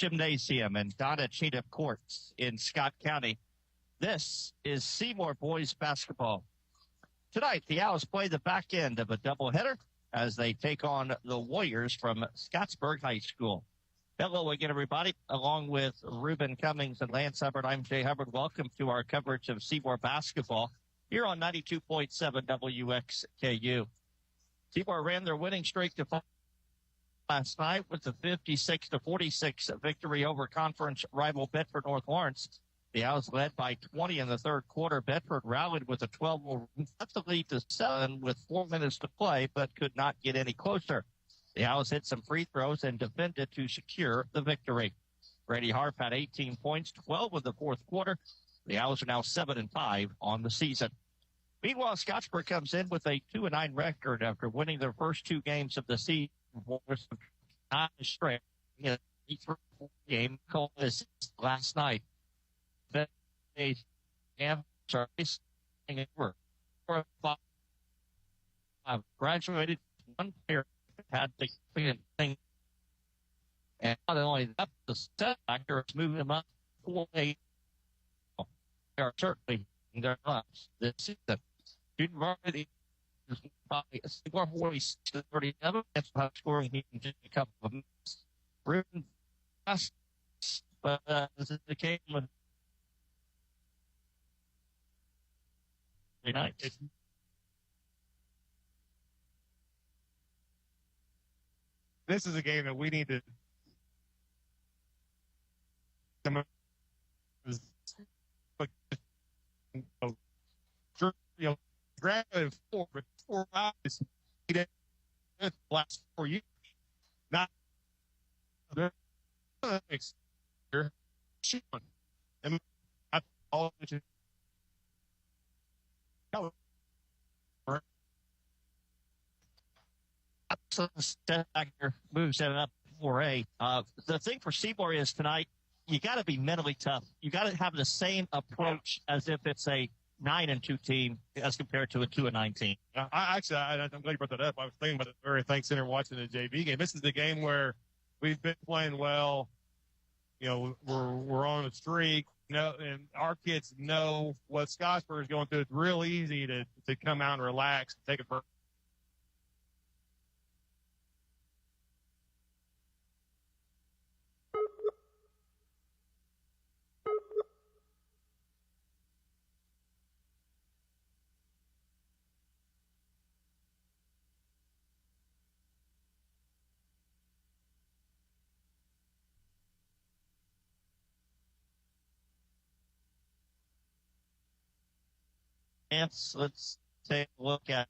Gymnasium and Donna Cheetah Courts in Scott County. This is Seymour boys basketball. Tonight, the Owls play the back end of a doubleheader as they take on the Warriors from Scottsburg High School. Hello again, everybody. Along with Reuben Cummings and Lance Hubbard, I'm Jay Hubbard. Welcome to our coverage of Seymour basketball here on 92.7 WXKU. Seymour ran their winning streak to last night with a 56-46 victory over conference rival Bedford North Lawrence. The Owls led by 20 in the third quarter. Bedford rallied with a 12-0 lead to 7 with 4 minutes to play, but could not get any closer. The Owls hit some free throws and defended to secure the victory. Brady Harp had 18 points, 12 in the fourth quarter. The Owls are now 7-5 on the season. Meanwhile, Scottsburg comes in with a 2-9 record after winning their first two games of the season. Straight game called this last night. They graduated. One player had the thing, and not only that, the set factor is moving them up 4-8. They are certainly in their lives this season. University is probably 46-37. That's about scoring here in just a couple of minutes. Reuben, but this is the game with night. This is a game that we need to graduated four guys last 4 years. Not next year. And all moves it up 4A. The thing for Seymour is tonight, you got to be mentally tough. You got to have the same approach as if it's a 9-2 team as compared to a 2-9 team. I'm glad you brought that up. I was thinking about the very thing sitting there watching the JV game. This is the game where we've been playing well. You know, we're on a streak. You know, and our kids know what Scottsburg is going through. It's real easy to come out and relax and take a break. Let's take a look at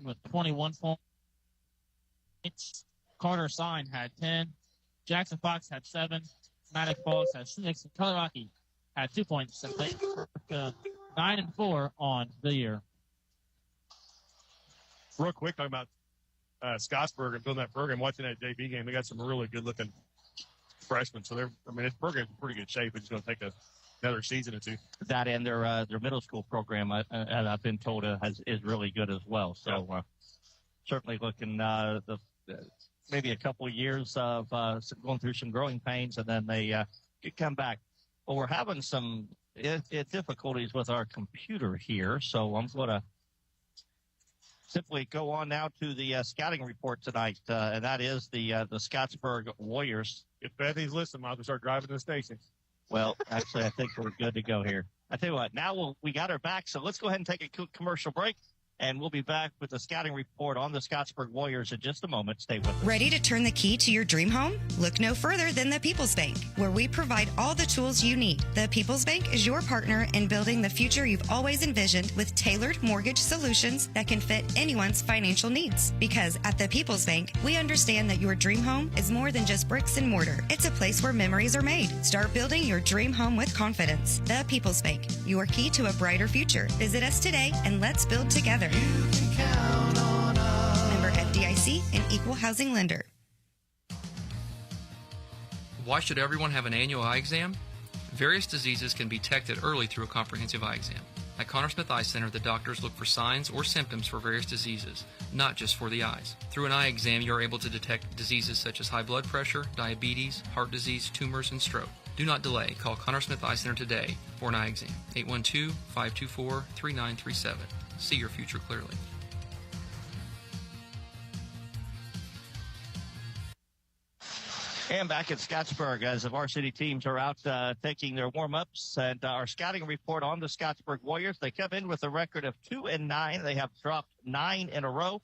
with 21 points. Carter Sign had 10. Jackson Fox had 7. Maddox Falls had 6. And Color Rocky had 2 points. 9-4 on the year. Real quick, talking about Scottsburg and building that program, watching that JV game, they got some really good-looking freshmen. So this program's in pretty good shape. It's going to take another season or two. That and their middle school program, I've been told, is really good as well. So certainly looking maybe a couple of years of going through some growing pains, and then they could come back. Well, we're having some difficulties with our computer here, so I'm going to simply go on now to the scouting report tonight, and that is the Scottsburg Warriors. If Bethany's listening, I'll start driving to the station. Well, actually, I think we're good to go here. I tell you what, now we got her back, so let's go ahead and take a quick commercial break. And we'll be back with the scouting report on the Scottsburg Warriors in just a moment. Stay with us. Ready to turn the key to your dream home? Look no further than the People's Bank, where we provide all the tools you need. The People's Bank is your partner in building the future you've always envisioned with tailored mortgage solutions that can fit anyone's financial needs. Because at the People's Bank, we understand that your dream home is more than just bricks and mortar. It's a place where memories are made. Start building your dream home with confidence. The People's Bank, your key to a brighter future. Visit us today and let's build together. You can count on us. Member FDIC and Equal Housing Lender. Why should everyone have an annual eye exam? Various diseases can be detected early through a comprehensive eye exam. At Connor Smith Eye Center, the doctors look for signs or symptoms for various diseases, not just for the eyes. Through an eye exam, you are able to detect diseases such as high blood pressure, diabetes, heart disease, tumors, and stroke. Do not delay. Call Connor Smith Eye Center today for an eye exam. 812-524-3937. See your future clearly. And back at Scottsburg, as the varsity teams are out taking their warm-ups, and our scouting report on the Scottsburg Warriors. They come in with a record of 2-9. They have dropped 9 in a row.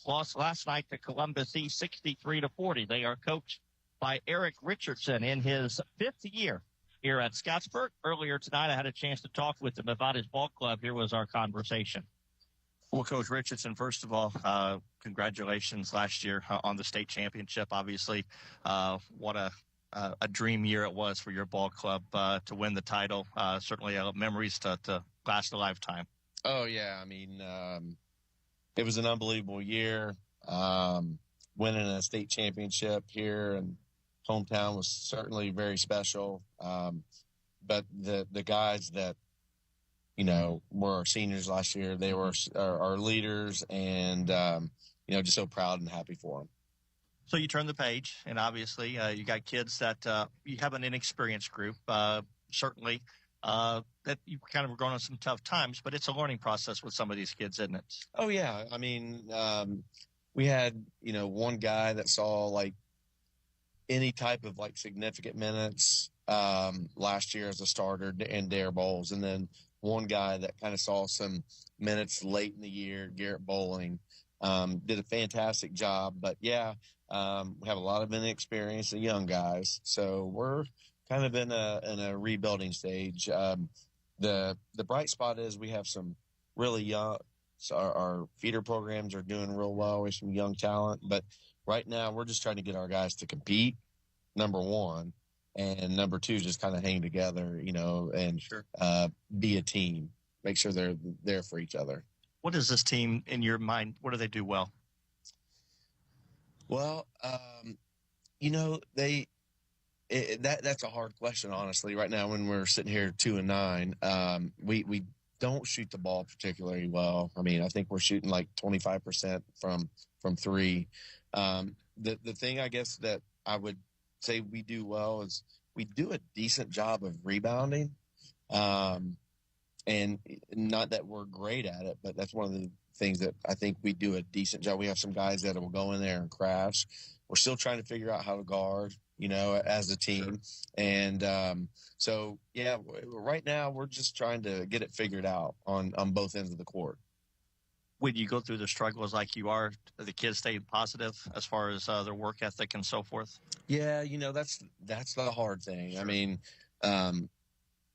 Lost last night to Columbus East 63-40. They are coached by Eric Richardson in his 5th year here at Scottsburg. Earlier tonight, I had a chance to talk with him about his ball club. Here was our conversation. Well, Coach Richardson, first of all, congratulations last year on the state championship. Obviously, what a dream year it was for your ball club to win the title. Certainly memories to last a lifetime. Oh, yeah. I mean, it was an unbelievable year. Winning a state championship here in hometown was certainly very special. But the guys that, were our seniors last year, they were our leaders, and, just so proud and happy for them. So you turn the page, and obviously you got kids that you have an inexperienced group, certainly that you kind of were going on some tough times, but it's a learning process with some of these kids, isn't it? Oh, yeah. I mean, we had, one guy that saw any type of significant minutes last year as a starter in Dare Bowles, and then one guy that kind of saw some minutes late in the year, Garrett Bowling, did a fantastic job. But yeah, we have a lot of inexperienced and young guys, so we're kind of in a rebuilding stage. The bright spot is we have some really young. So our feeder programs are doing real well with some young talent, but right now we're just trying to get our guys to compete. Number one. And number two, just kind of hang together, and sure. Be a team. Make sure they're there for each other. What is this team in your mind? What do they do well? Well, that's a hard question, honestly. Right now, when we're sitting here 2-9, we don't shoot the ball particularly well. I mean, I think we're shooting 25% from three. The thing I guess that I would say we do well is we do a decent job of rebounding. And not that we're great at it, but that's one of the things that I think we do a decent job. We have some guys that will go in there and crash. We're still trying to figure out how to guard, as a team. Sure. And so, yeah, right now we're just trying to get it figured out on both ends of the court. When you go through the struggles like you are, the kids stay positive as far as their work ethic and so forth? Yeah, that's the hard thing. Sure. I mean,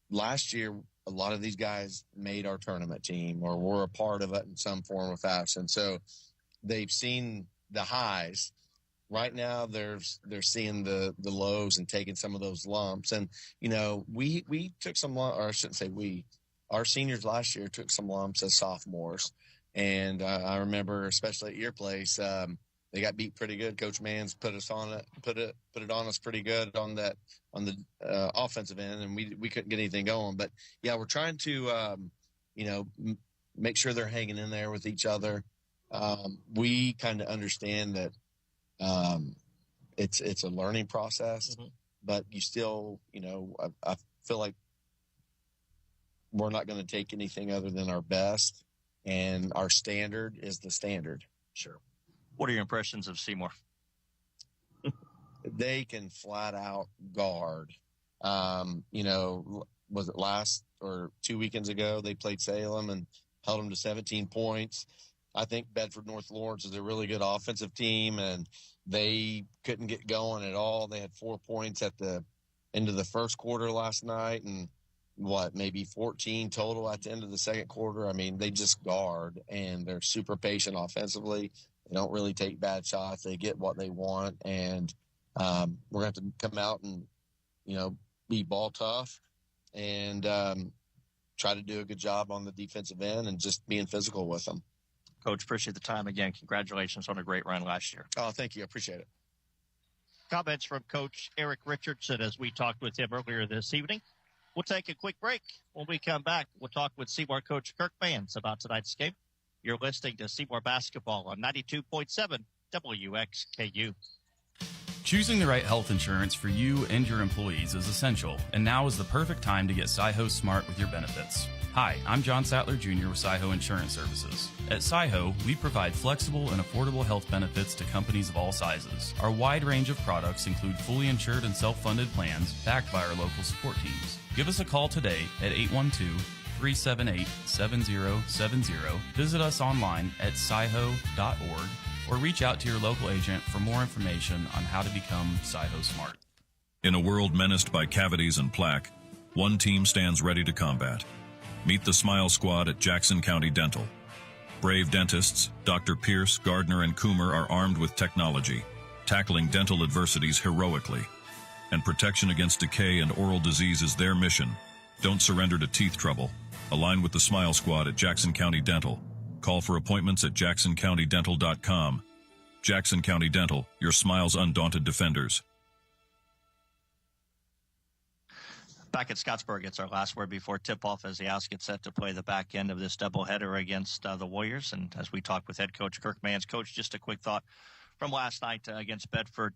last year, a lot of these guys made our tournament team or were a part of it in some form or fashion. So they've seen the highs. Right now, they're seeing the lows and taking some of those lumps. And, we took some, or I shouldn't say we, our seniors last year took some lumps as sophomores. And I remember, especially at your place, they got beat pretty good. Coach Mans put it on us pretty good on the offensive end, and we couldn't get anything going. But yeah, we're trying to make sure they're hanging in there with each other. We kind of understand that it's a learning process, mm-hmm. but you still, I feel like we're not going to take anything other than our best. And our standard is the standard. Sure. What are your impressions of Seymour? They can flat out guard. Was it last or 2 weekends ago they played Salem and held them to 17 points. I think Bedford North Lawrence is a really good offensive team, and they couldn't get going at all. They had 4 points at the end of the first quarter last night, and maybe 14 total at the end of the second quarter. I mean, they just guard, and they're super patient offensively. They don't really take bad shots. They get what they want, and we're going to have to come out and, be ball tough and try to do a good job on the defensive end and just being physical with them. Coach, appreciate the time again. Congratulations on a great run last year. Oh, thank you. I appreciate it. Comments from Coach Eric Richardson as we talked with him earlier this evening. We'll take a quick break. When we come back, we'll talk with Seymour coach Kirk Mans about tonight's game. You're listening to Seymour Basketball on 92.7 WXKU. Choosing the right health insurance for you and your employees is essential, and now is the perfect time to get SciHo Smart with your benefits. Hi, I'm John Sattler Jr. with SciHo Insurance Services. At SciHo, we provide flexible and affordable health benefits to companies of all sizes. Our wide range of products include fully insured and self-funded plans backed by our local support teams. Give us a call today at 812-378-7070. Visit us online at sciho.org or reach out to your local agent for more information on how to become SciHo Smart. In a world menaced by cavities and plaque, one team stands ready to combat. Meet the Smile Squad at Jackson County Dental. Brave dentists, Dr. Pierce, Gardner, and Coomer are armed with technology, tackling dental adversities heroically. And protection against decay and oral disease is their mission. Don't surrender to teeth trouble. Align with the Smile Squad at Jackson County Dental. Call for appointments at jacksoncountydental.com. Jackson County Dental, your smile's undaunted defenders. Back at Scottsburg, it's our last word before tip-off as the Owls get set to play the back end of this doubleheader against the Warriors. And as we talk with head coach Kirk Mans. Coach, just a quick thought from last night against Bedford.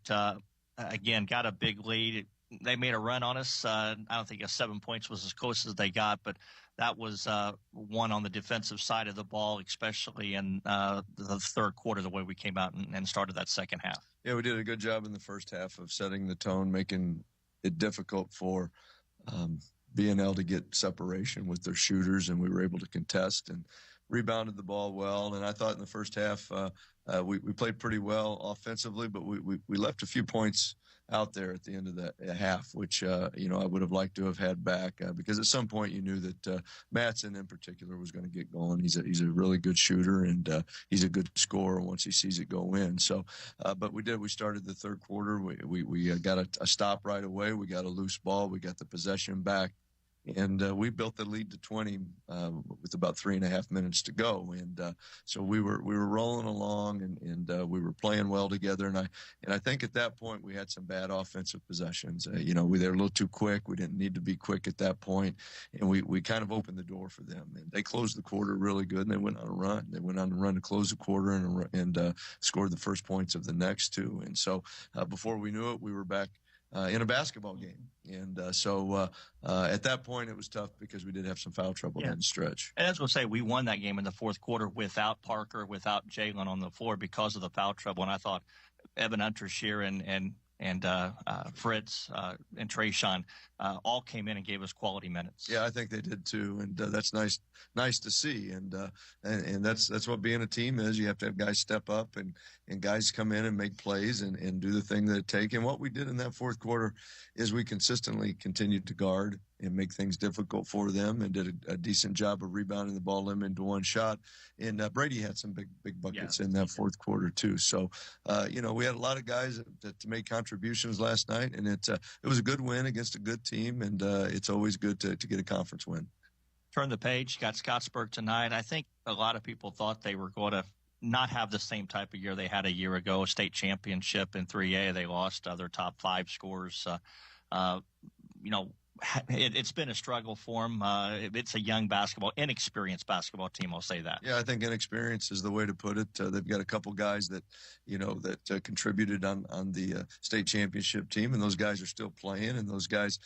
Again, got a big lead. They made a run on us. I don't think 7 points was as close as they got, but that was one on the defensive side of the ball, especially in the third quarter, the way we came out and started that second half. Yeah, we did a good job in the first half of setting the tone, making it difficult for B&L to get separation with their shooters, and we were able to contest and rebounded the ball well. And I thought in the first half we played pretty well offensively, but we left a few points out there at the end of that half, which, I would have liked to have had back because at some point you knew that Matson in particular was going to get going. He's a really good shooter, and he's a good scorer once he sees it go in. So, but we started the third quarter. We got a stop right away. We got a loose ball. We got the possession back. And we built the lead to 20 with about 3.5 minutes to go, and so we were rolling along, and we were playing well together. And I think at that point we had some bad offensive possessions. We were a little too quick. We didn't need to be quick at that point, and we kind of opened the door for them. And they closed the quarter really good, and they went on a run. They went on a run to close the quarter and scored the first points of the next two. And so before we knew it, we were back in a basketball game. And so at that point, it was tough because we did have some foul trouble down the stretch. And as we'll say, we won that game in the fourth quarter without Parker, without Jalen on the floor because of the foul trouble. And I thought Evan Untershear and Fritz and Trayshawn all came in and gave us quality minutes. Yeah, I think they did too, and that's nice to see. And that's what being a team is. You have to have guys step up and guys come in and make plays and do the thing that it takes. And what we did in that fourth quarter is we consistently continued to guard and make things difficult for them, and did a decent job of rebounding the ball into one shot. And Brady had some big buckets in that fourth quarter too. So, we had a lot of guys to make contributions last night, and it was a good win against a good team, and it's always good to get a conference win. Turn the page, got Scottsburg tonight. I think a lot of people thought they were going to not have the same type of year they had a year ago, a state championship in 3A. They lost their top 5 scorers. It's been a struggle for them. It's a young inexperienced basketball team. I'll say that. Yeah, I think inexperience is the way to put it. They've got a couple guys that, contributed on the state championship team, and those guys are still playing, and those guys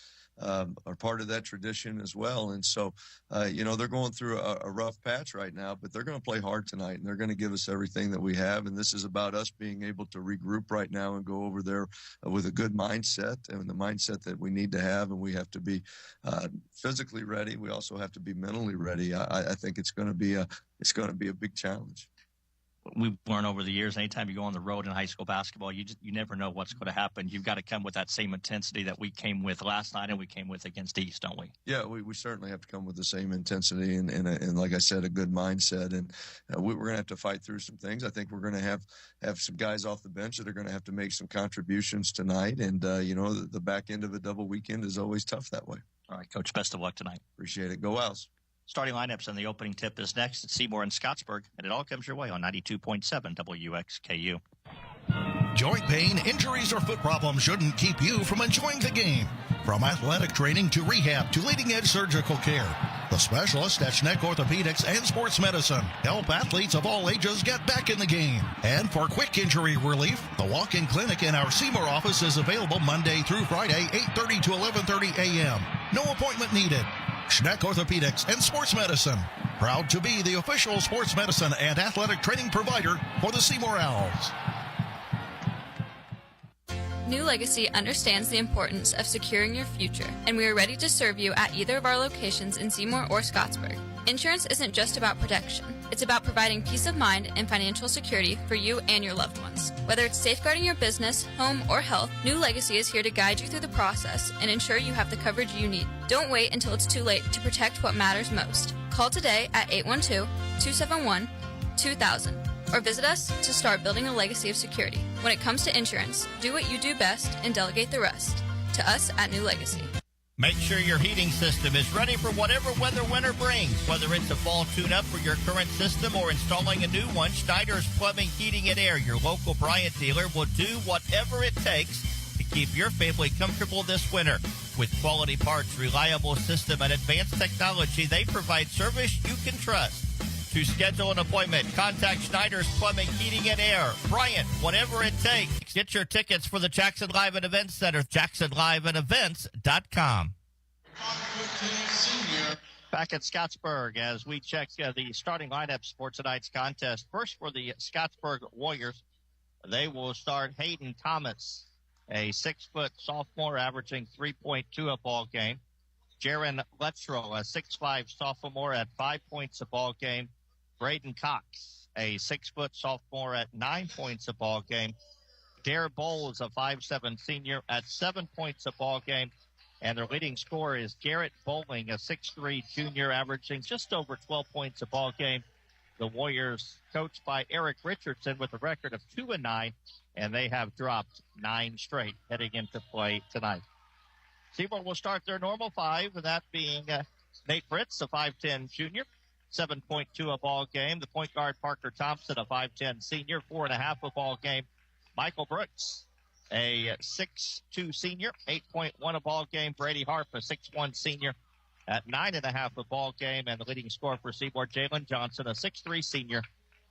are part of that tradition as well. And so, they're going through a rough patch right now, but they're going to play hard tonight, and they're going to give us everything that we have. And this is about us being able to regroup right now and go over there with a good mindset, and the mindset that we need to have. And we have to be physically ready. We also have to be mentally ready. I think it's going to be a big challenge. We've learned over the years, anytime you go on the road in high school basketball, you never know what's going to happen. You've got to come with that same intensity that we came with last night and we came with against East, don't we? Yeah, we certainly have to come with the same intensity and like I said, a good mindset. And we're going to have to fight through some things. I think we're going to have some guys off the bench that are going to have to make some contributions tonight. And, the back end of a double weekend is always tough that way. All right, Coach, best of luck tonight. Appreciate it. Go Owls. Starting lineups and the opening tip is next at Seymour and Scottsburg, and it all comes your way on 92.7 WXKU. Joint pain, injuries, or foot problems shouldn't keep you from enjoying the game. From athletic training to rehab to leading-edge surgical care, the specialists at Schneck Orthopedics and Sports Medicine help athletes of all ages get back in the game. And for quick injury relief, the walk-in clinic in our Seymour office is available Monday through Friday, 8:30 to 11:30 a.m. No appointment needed. Schneck Orthopedics and Sports Medicine, proud to be the official sports medicine and athletic training provider for the Seymour Owls. New Legacy understands the importance of securing your future, and we are ready to serve you at either of our locations in Seymour or Scottsburg. Insurance isn't just about protection. It's about providing peace of mind and financial security for you and your loved ones. Whether it's safeguarding your business, home, or health, New Legacy is here to guide you through the process and ensure you have the coverage you need. Don't wait until it's too late to protect what matters most. Call today at 812-271-2000. Or visit us to start building a legacy of security. When it comes to insurance, do what you do best and delegate the rest to us at New Legacy. Make sure your heating system is ready for whatever weather winter brings. Whether it's a fall tune-up for your current system or installing a new one, Schneider's Plumbing, Heating, and Air, your local Bryant dealer, will do whatever it takes to keep your family comfortable this winter. With quality parts, reliable system, and advanced technology, they provide service you can trust. To schedule an appointment, contact Schneider's Plumbing, Heating, and Air. Bryant, whatever it takes. Get your tickets for the Jackson Live and Events Center, jacksonliveandevents.com. Back at Scottsburg as we check the starting lineups for tonight's contest. First for the Scottsburg Warriors, they will start Hayden Thomas, a 6-foot sophomore averaging 3.2 a ball game. Jaron Lettrell, a 6'5 sophomore at 5 points a ball game. Braden Cox, a 6-foot sophomore at 9 points a ball game. Dare Bowles, a 5'7 senior at 7 points a ball game. And their leading scorer is Garrett Bowling, a 6'3 junior averaging just over 12 points a ball game. The Warriors coached by Eric Richardson with a record of 2-9, and they have dropped 9 straight heading into play tonight. Seymour will start their normal 5, that being Nate Fritz, a 5'10 junior, 7.2 a ball game. The point guard Parker Thompson, a 5'10 senior, 4.5 a ball game. Michael Brooks, a 6'2 senior, 8.1 a ball game. Brady Harp, a 6'1 senior, at 9.5 a ball game. And the leading scorer for Seymour, Jalen Johnson, a 6'3 senior,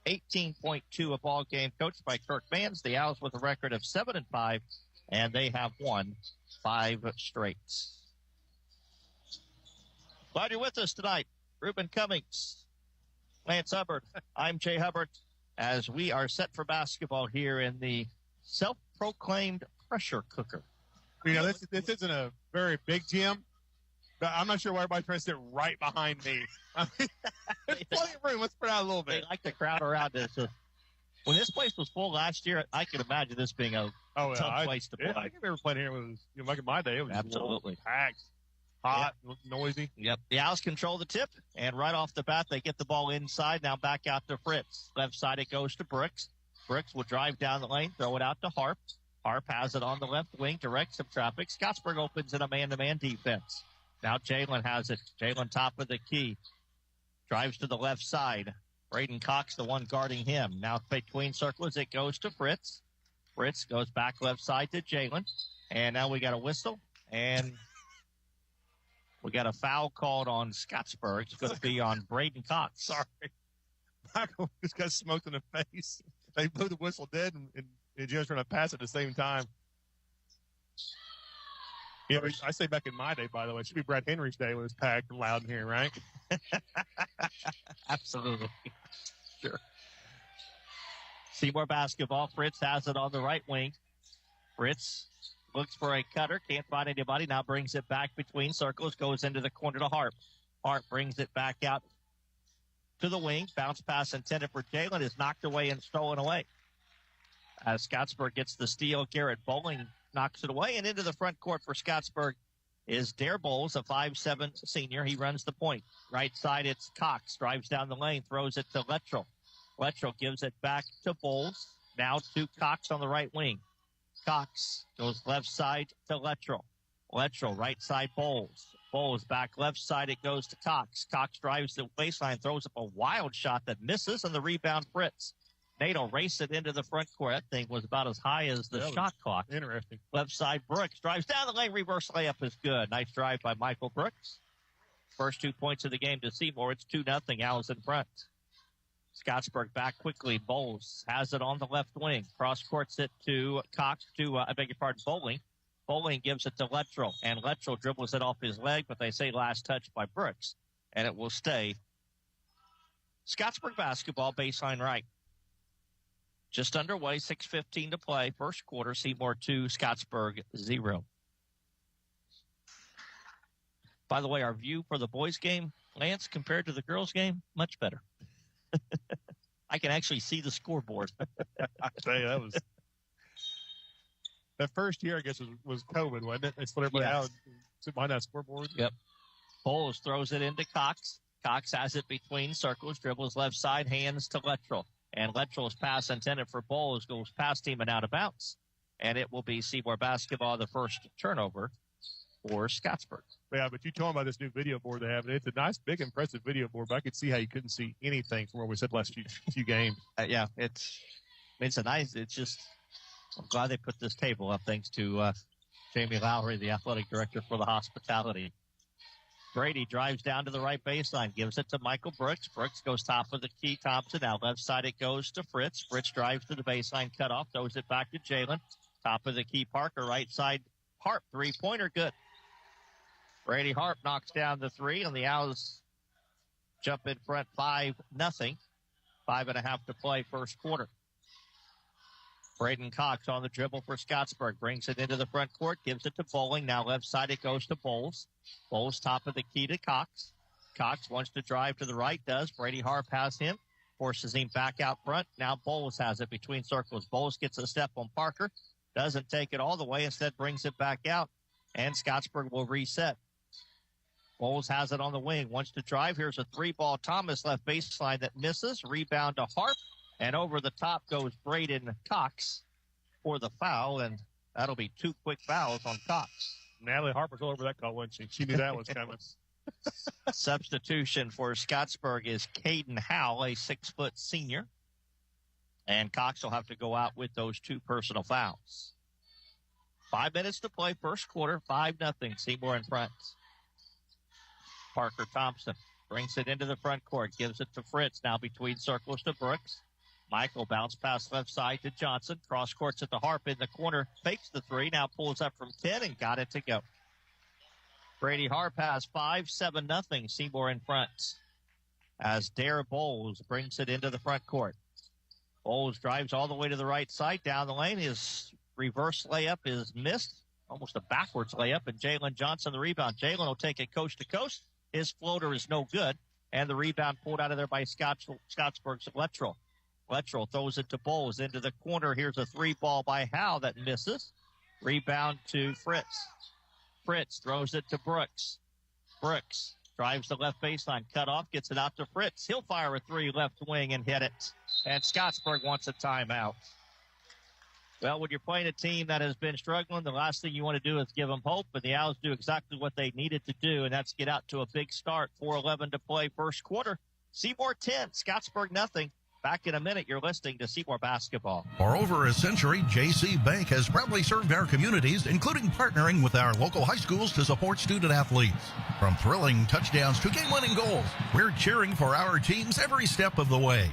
18.2 a ball game. Coached by Kirk Mans, the Owls with a record of 7-5, and they have won 5 straight. Glad you're with us tonight. Ruben Cummings, Lance Hubbard. I'm Jay Hubbard as we are set for basketball here in the self-proclaimed pressure cooker. You know, this isn't a very big gym, but I'm not sure why everybody's trying to sit right behind me. I mean, there's plenty of room. Let's spread out a little bit. They like to crowd around this. When this place was full last year, I can imagine this being a tough place to play. I remember playing here when it was, like in my day, it was absolutely packed, hot, noisy. Yep. The Owls control the tip, and right off the bat, they get the ball inside. Now back out to Fritz. Left side, it goes to Brooks. Brooks will drive down the lane, throw it out to Harp. Harp has it on the left wing, directs some traffic. Scottsburg opens in a man-to-man defense. Now Jalen has it. Jalen top of the key. Drives to the left side. Braden Cox, the one guarding him. Now between circles, it goes to Fritz. Fritz goes back left side to Jalen. And now we got a whistle. And we got a foul called on Scottsburg. It's going to be on Braden Cox. Sorry. Michael just got smoked in the face. They blew the whistle dead, and Jim's trying to pass at the same time. Yeah, I say back in my day, by the way, it should be Brad Henry's day when it was packed and loud in here, right? Absolutely. Sure. Seymour basketball. Fritz has it on the right wing. Fritz looks for a cutter. Can't find anybody. Now brings it back between circles. Goes into the corner to Harp. Harp brings it back out to the wing. Bounce pass intended for Jalen is knocked away and stolen away. As Scottsburg gets the steal, Garrett Bowling knocks it away. And into the front court for Scottsburg is Dare Bowles, a 5'7 senior. He runs the point. Right side, it's Cox. Drives down the lane, throws it to Lettrell. Lettrell gives it back to Bowles. Now to Cox on the right wing. Cox goes left side to Lettrell. Lettrell, right side, Bowles. Bowles back left side, it goes to Cox. Cox drives the baseline, throws up a wild shot that misses, and the rebound Fritz. Nate will race it into the front court. That thing was about as high as the shot clock. Interesting. Left side, Brooks drives down the lane. Reverse layup is good. Nice drive by Michael Brooks. First 2 points of the game to Seymour. It's 2-0. Owls in front. Scottsburg back quickly. Bowles has it on the left wing. Cross courts it to Cox, Bowling. Bowling gives it to Lettrell, and Lettrell dribbles it off his leg, but they say last touch by Brooks, and it will stay Scottsburg basketball, baseline right. Just underway, 6:15 to play. First quarter, Seymour 2, Scottsburg 0. By the way, our view for the boys' game, Lance, compared to the girls' game, much better. I can actually see the scoreboard. I tell you, that was that first year, I guess, was COVID, wasn't it? They split everybody out. Sit behind that scoreboard. Yep. Bowles throws it into Cox. Cox has it between circles, dribbles left side, hands to Lettrell. And Lettrell's pass intended for Bowles goes past him and out of bounds. And it will be Seymour basketball, the first turnover for Scottsburg. Yeah, but you told me about this new video board they have. It's a nice, big, impressive video board, but I could see how you couldn't see anything from where we said last few games. Yeah, it's just, I'm glad they put this table up thanks to Jamie Lowry, the athletic director for the hospitality. Brady drives down to the right baseline, gives it to Michael Brooks. Brooks goes top of the key. Thompson now left side. It goes to Fritz. Fritz drives to the baseline, cut off, throws it back to Jalen. Top of the key, Parker, right side. Harp, three-pointer, good. Brady Harp knocks down the three, and the Owls jump in front 5-0. 5.5 to play first quarter. Braden Cox on the dribble for Scottsburg. Brings it into the front court, gives it to Bowling. Now left side it goes to Bowles. Bowles top of the key to Cox. Cox wants to drive to the right, does. Brady Harp has him, forces him back out front. Now Bowles has it between circles. Bowles gets a step on Parker. Doesn't take it all the way, instead brings it back out. And Scottsburg will reset. Bowles has it on the wing, wants to drive. Here's a three-ball Thomas left baseline that misses. Rebound to Harp. And over the top goes Braden Cox for the foul, and that'll be 2 quick fouls on Cox. Natalie Harper's all over that call, wasn't she? She knew that was coming. Substitution for Scottsburg is Caden Howell, a 6-foot senior. And Cox will have to go out with those 2 personal fouls. 5 minutes to play, first quarter, 5-0. Seymour in front. Parker Thompson brings it into the front court, gives it to Fritz, now between circles to Brooks. Michael bounce pass left side to Johnson. Cross courts at the Harp in the corner. Fakes the three. Now pulls up from 10 and got it to go. Brady Harp has 5, 7-0. Seymour in front as Dare Bowles brings it into the front court. Bowles drives all the way to the right side down the lane. His reverse layup is missed. Almost a backwards layup. And Jalen Johnson the rebound. Jalen will take it coast to coast. His floater is no good. And the rebound pulled out of there by Scottsburg's Lettrell. Lettrell throws it to Bowles into the corner. Here's a 3-ball by Howe that misses. Rebound to Fritz. Fritz throws it to Brooks. Brooks drives the left baseline. Cut off, gets it out to Fritz. He'll fire a 3 left wing and hit it. And Scottsburg wants a timeout. Well, when you're playing a team that has been struggling, the last thing you want to do is give them hope. And the Owls do exactly what they needed to do, and that's get out to a big start. 4:11 to play first quarter. Seymour 10, Scottsburg nothing. Back in a minute, you're listening to Seymour Basketball. For over a century, J.C. Bank has proudly served our communities, including partnering with our local high schools to support student athletes. From thrilling touchdowns to game-winning goals, we're cheering for our teams every step of the way.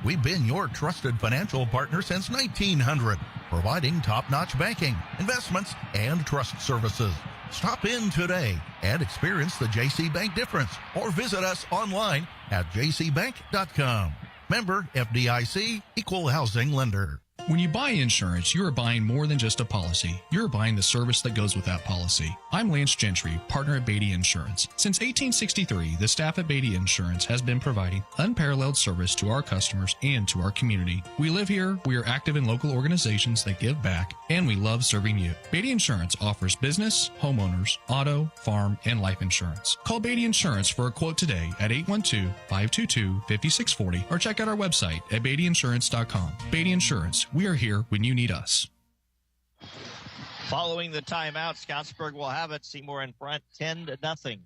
We've been your trusted financial partner since 1900, providing top-notch banking, investments, and trust services. Stop in today and experience the J.C. Bank difference, or visit us online at jcbank.com. Member FDIC, Equal Housing Lender. When you buy insurance, you are buying more than just a policy. You're buying the service that goes with that policy. I'm Lance Gentry, partner at Beatty Insurance. Since 1863, the staff at Beatty Insurance has been providing unparalleled service to our customers and to our community. We live here, we are active in local organizations that give back, and we love serving you. Beatty Insurance offers business, homeowners, auto, farm, and life insurance. Call Beatty Insurance for a quote today at 812-522-5640 or check out our website at beattyinsurance.com. Beatty Insurance. We are here when you need us. Following the timeout, Scottsburg will have it. Seymour in front, 10-0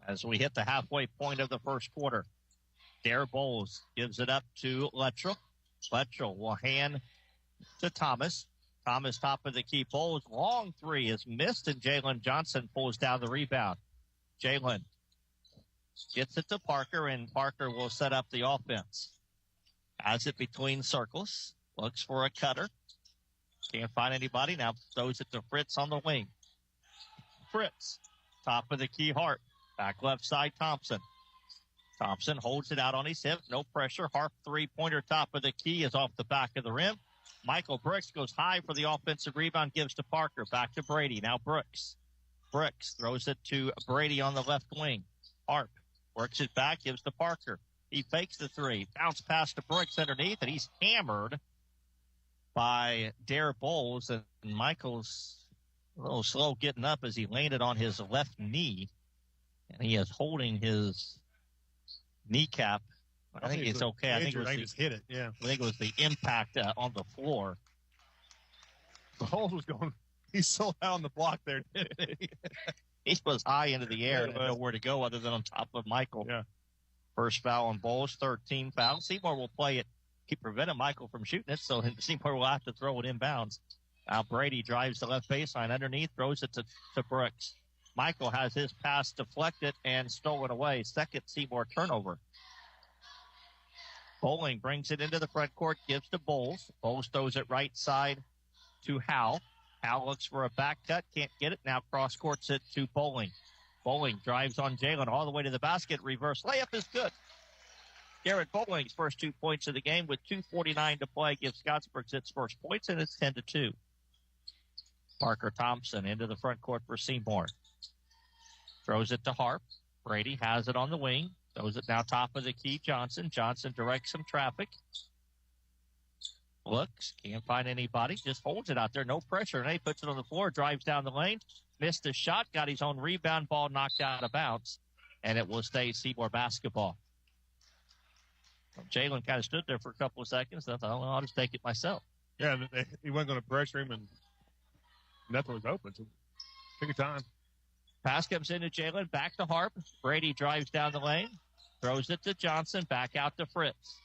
as we hit the halfway point of the first quarter. Dare Bowles gives it up to Lettrell. Fletcher will hand to Thomas. Thomas, top of the key, pulls. Long three is missed, and Jalen Johnson pulls down the rebound. Jalen gets it to Parker, and Parker will set up the offense. Has it between circles. Looks for a cutter. Can't find anybody. Now throws it to Fritz on the wing. Fritz, top of the key, Hart. Back left side, Thompson. Thompson holds it out on his hip. No pressure. Harp three-pointer, top of the key, is off the back of the rim. Michael Brooks goes high for the offensive rebound, gives to Parker. Back to Brady. Now Brooks. Brooks throws it to Brady on the left wing. Harp works it back, gives to Parker. He fakes the three. Bounce pass to Brooks underneath, and he's hammered by Dare Bowles. And Michael's a little slow getting up as he landed on his left knee. And he is holding his kneecap. I think it's okay. I think it was hit it. Yeah. I think it was the impact on the floor. Bowles was going. He's so high on the block there. He was high into the air. Didn't know where to go other than on top of Michael. Yeah. First foul on Bowles, 13 fouls. Seymour will play it. He prevented Michael from shooting it, so Seymour will have to throw it inbounds. Now Brady drives the left baseline underneath, throws it to Brooks. Michael has his pass deflected and stolen away. Second Seymour turnover. Bowling brings it into the front court, gives to Bowles. Bowles throws it right side to Howell. Howell looks for a back cut, can't get it. Now cross courts it to Bowling. Bowling drives on Jalen all the way to the basket. Reverse layup is good. Garrett Bowling's first 2 points of the game with 2:49 to play gives Scottsburg its first points, and it's 10-2. Parker Thompson into the front court for Seymour. Throws it to Harp. Brady has it on the wing. Throws it now top of the key. Johnson. Johnson directs some traffic. Looks. Can't find anybody. Just holds it out there. No pressure. And he puts it on the floor. Drives down the lane. Missed a shot. Got his own rebound. Ball knocked out of bounds. And it will stay Seymour basketball. Jalen kind of stood there for a couple of seconds. I thought, well, I'll just take it myself. Yeah, he wasn't going to pressure him, and nothing was open. So take your time. Pass comes into Jalen. Back to Harp. Brady drives down the lane. Throws it to Johnson. Back out to Fritz.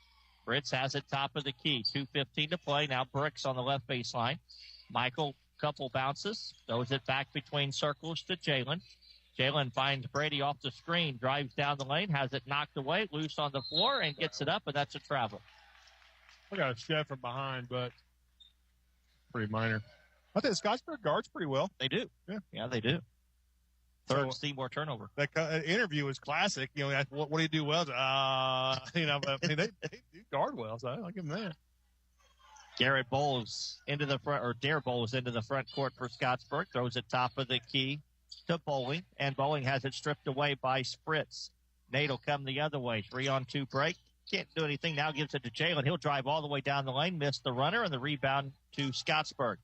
Fritz has it top of the key. 2:15 to play. Now Brooks on the left baseline. Michael, couple bounces. Throws it back between circles to Jalen. Jalen finds Brady off the screen. Drives down the lane. Has it knocked away. Loose on the floor and gets it up, and that's a travel. We got a shove from behind, but pretty minor. I think Scottsburg guards pretty well. They do. Yeah, they do. Third Seymour turnover. That interview was classic. You know, what do you do well? They do guard well, so I'll give them that. Garrett Bowles into the front, or Dare Bowles into the front court for Scottsburg. Throws it top of the key to Bowling, and Bowling has it stripped away by Spritz. Nate will come the other way. 3-on-2 break. Can't do anything now. Gives it to Jalen. He'll drive all the way down the lane. Missed the runner, and the rebound to Scottsburg.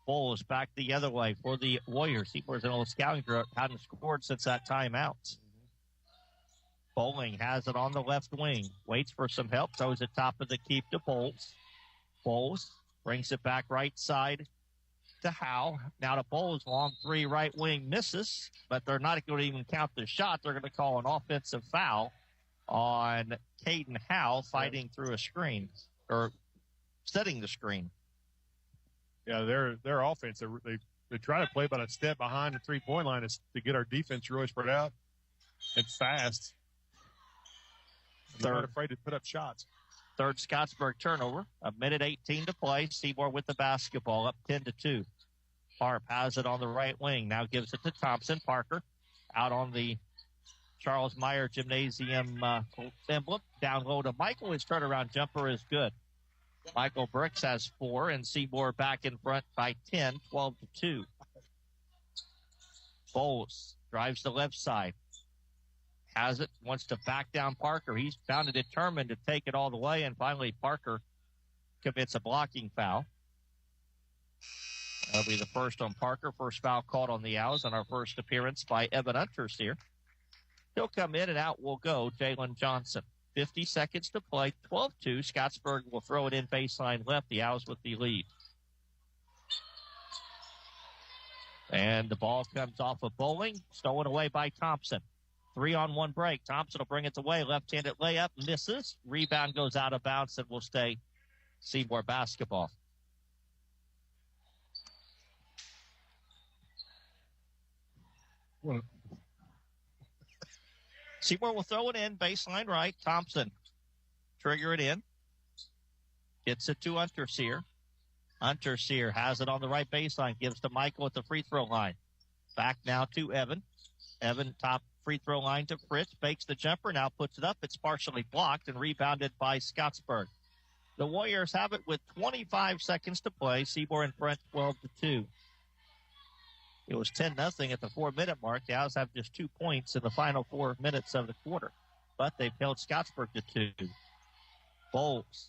Bowles back the other way for the Warriors. He was an old scouting group. Hadn't scored since that timeout. Bowling has it on the left wing. Waits for some help. Throws it top of the keep to Bowles. Bowles brings it back right side to Howe. Now to Bowles. Long three right wing misses. But they're not going to even count the shot. They're going to call an offensive foul on Caden Howe fighting through a screen. Or setting the screen. Yeah, their offense, they try to play about a step behind the three-point line to get our defense really spread out and fast. They're not afraid to put up shots. Third Scottsburg turnover. 1:18 to play. Seymour with the basketball, up 10-2. Harp has it on the right wing. Now gives it to Thompson. Parker out on the Charles Meyer Gymnasium emblem. Down low to Michael. His turnaround jumper is good. Michael Brooks has 4, and Seymour back in front by 10, 12-2. Bowles drives the left side. Has it, wants to back down Parker. He's found it determined to take it all the way, and finally Parker commits a blocking foul. That'll be the first on Parker. First foul called on the Owls on our first appearance by Evan Hunter's here. He'll come in, and out will go Jalen Johnson. 50 seconds to play, 12-2. Scottsburg will throw it in baseline left. The Owls with the lead. And the ball comes off of Bowling, stolen away by Thompson. 3-on-1 break. Thompson will bring it away. Left-handed layup, misses. Rebound goes out of bounds and will stay Seymour basketball. Seymour will throw it in, baseline right. Thompson trigger it in. Gets it to Unterseer. Unterseer has it on the right baseline, gives to Michael at the free throw line. Back now to Evan. Evan, top free throw line to Fritz, bakes the jumper, now puts it up. It's partially blocked and rebounded by Scottsburg. The Warriors have it with 25 seconds to play. Seymour in front 12-2. It was 10-0 at the 4-minute mark. The Owls have just 2 points in the final 4 minutes of the quarter. But they've held Scottsburg to 2. Bowles.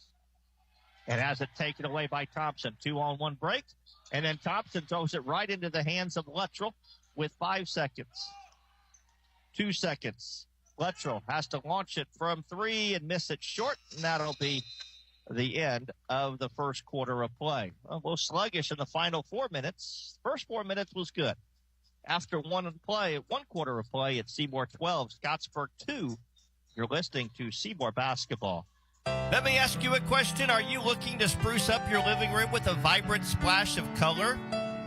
And has it taken away by Thompson. 2-on-1 break. And then Thompson throws it right into the hands of Luttrell with 5 seconds. 2 seconds. Luttrell has to launch it from 3 and miss it short. And that'll be the end of the first quarter of play. A little sluggish in the final 4 minutes. First 4 minutes was good. After one quarter of play, it's Seymour 12, Scottsburg 2. You're listening to Seymour basketball. Let me ask you a question. Are you looking to spruce up your living room with a vibrant splash of color?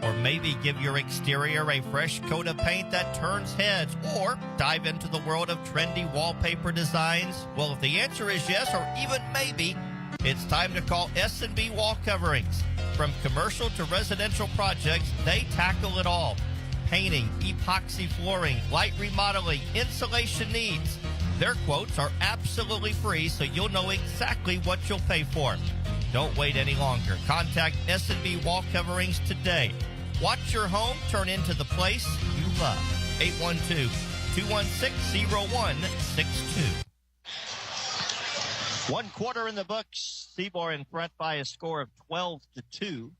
Or maybe give your exterior a fresh coat of paint that turns heads? Or dive into the world of trendy wallpaper designs? Well, if the answer is yes, or even maybe, it's time to call S&B Wall Coverings. From commercial to residential projects, they tackle it all. Painting, epoxy flooring, light remodeling, insulation needs. Their quotes are absolutely free, so you'll know exactly what you'll pay for. Don't wait any longer. Contact S&B Wall Coverings today. Watch your home turn into the place you love. 812-216-0162. 1 quarter in the books. Seymour in front by a score of 12-2. A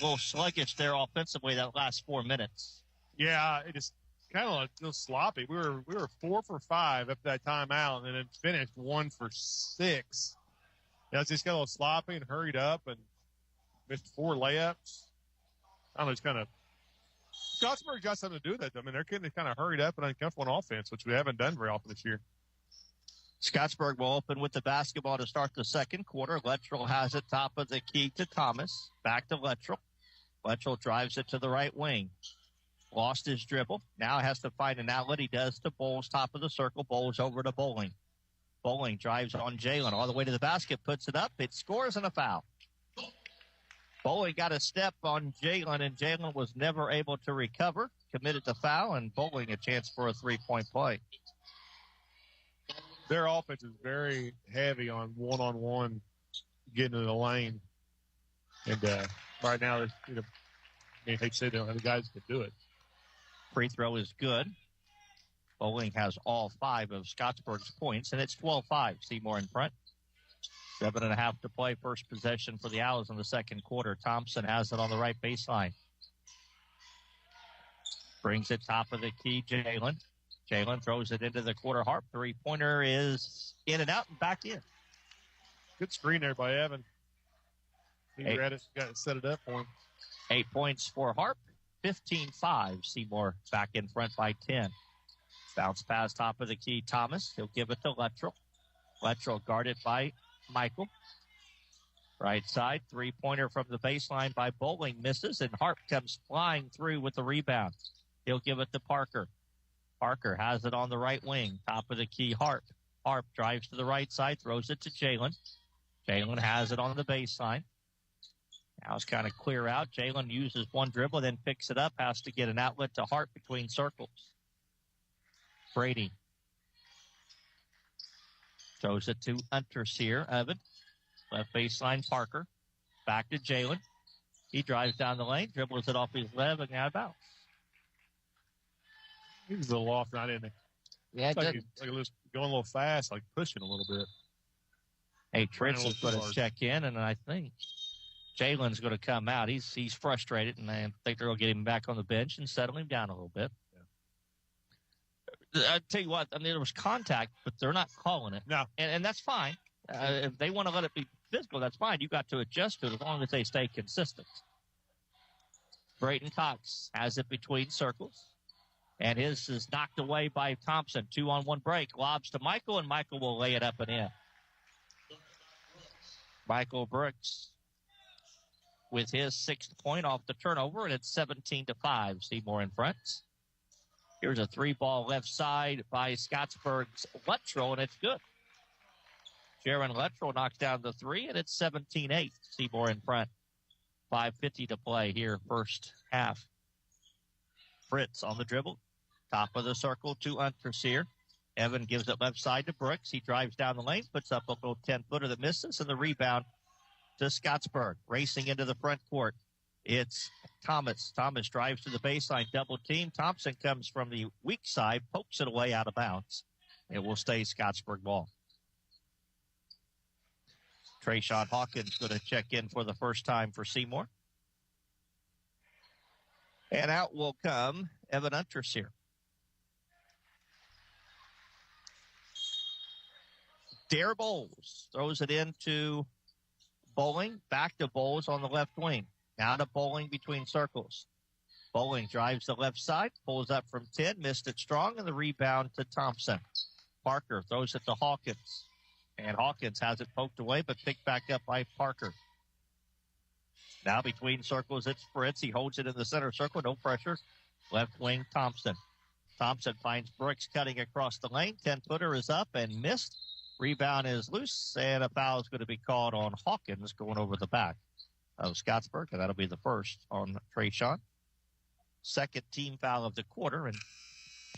little sluggish there offensively that last 4 minutes. Yeah, it just kind of a little sloppy. We were 4 for 5 up that timeout, and then finished 1 for 6. Yeah, it's just got a little sloppy and hurried up and missed 4 layups. I don't know, it's kind of Scottsburg got something to do with that. I mean, they're kind of hurried up and uncomfortable on offense, which we haven't done very often this year. Scottsburg will open with the basketball to start the second quarter. Luttrell has it top of the key to Thomas. Back to Luttrell. Luttrell drives it to the right wing. Lost his dribble. Now has to find an outlet. He does to Bowles, top of the circle. Bowles over to Bowling. Bowling drives on Jalen all the way to the basket, puts it up. It scores and a foul. Bowling got a step on Jalen, and Jalen was never able to recover. Committed the foul, and Bowling a chance for a three-point play. Their offense is very heavy on one-on-one getting in the lane. And right now, I hate to say they don't have the guys that do it. Free throw is good. Bowling has all 5 of Scottsburg's points, and it's 12-5. Seymour in front. 7.5 to play. First possession for the Owls in the second quarter. Thompson has it on the right baseline. Brings it top of the key, Jalen. Jalen throws it into the quarter. Harp three-pointer is in and out and back in. Good screen there by Evan. He got it set it up for him. 8 points for Harp. 15-5. Seymour back in front by 10. Bounce pass top of the key, Thomas. He'll give it to Luttrell. Luttrell guarded by Michael. Right side, three-pointer from the baseline by Bowling misses, and Harp comes flying through with the rebound. He'll give it to Parker. Parker has it on the right wing. Top of the key, Harp. Harp drives to the right side, throws it to Jalen. Jalen has it on the baseline. Now it's kind of clear out. Jalen uses one dribble, then picks it up, has to get an outlet to Harp between circles. Brady throws it to Unterseer. Evan. Left baseline, Parker. Back to Jalen. He drives down the lane, dribbles it off his leg, and out of bounds. He was a little off, not in there. Yeah, like he was going a little fast, like pushing a little bit. Hey, Fritz is going to check in, and I think Jalen's going to come out. He's frustrated, and I think they're going to get him back on the bench and settle him down a little bit. Yeah. I tell you what, I mean, there was contact, but they're not calling it. No. And that's fine. If they want to let it be physical, that's fine. You got to adjust to it as long as they stay consistent. Brayton Cox has it between circles. And his is knocked away by Thompson. 2-on-1 break. Lobs to Michael, and Michael will lay it up and in. Michael Brooks with his 6th point off the turnover, and it's 17-5. Seymour in front. Here's a 3-ball left side by Scottsburg's Luttrell, and it's good. Jaron Luttrell knocks down the 3, and it's 17-8. Seymour in front. 5:50 to play here, first half. Fritz on the dribble. Top of the circle to Unterseer. Evan gives it left side to Brooks. He drives down the lane, puts up a little 10-footer that misses, and the rebound to Scottsburg. Racing into the front court. It's Thomas. Thomas drives to the baseline, double team. Thompson comes from the weak side, pokes it away out of bounds. It will stay Scottsburg ball. Trayshawn Hawkins going to check in for the first time for Seymour. And out will come Evan Unterseer. Dare Bowles throws it into Bowling. Back to Bowles on the left wing. Now to Bowling between circles. Bowling drives the left side, pulls up from 10, missed it strong, and the rebound to Thompson. Parker throws it to Hawkins. And Hawkins has it poked away, but picked back up by Parker. Now between circles, it's Fritz. He holds it in the center circle, no pressure. Left wing, Thompson. Thompson finds Brooks cutting across the lane. 10-footer is up and missed. Rebound is loose, and a foul is going to be called on Hawkins going over the back of Scottsburg, and that'll be the first on Trayshawn. Second team foul of the quarter, and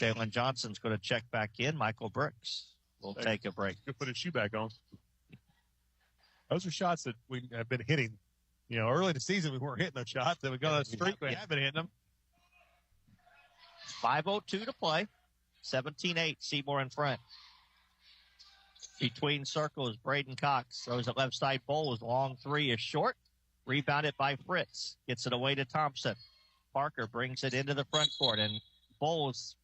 Jalen Johnson's going to check back in. Michael Brooks will take a break. Good put his shoe back on. Those are shots that we have been hitting. You know, early in the season, we weren't hitting those shots. Then we got on a streak. We have been hitting them. 5:02 to play. 17-8. Seymour in front. Between circles, Braden Cox throws it left side. Bowles. Long 3 is short. Rebounded by Fritz. Gets it away to Thompson. Parker brings it into the front court. And Bowles,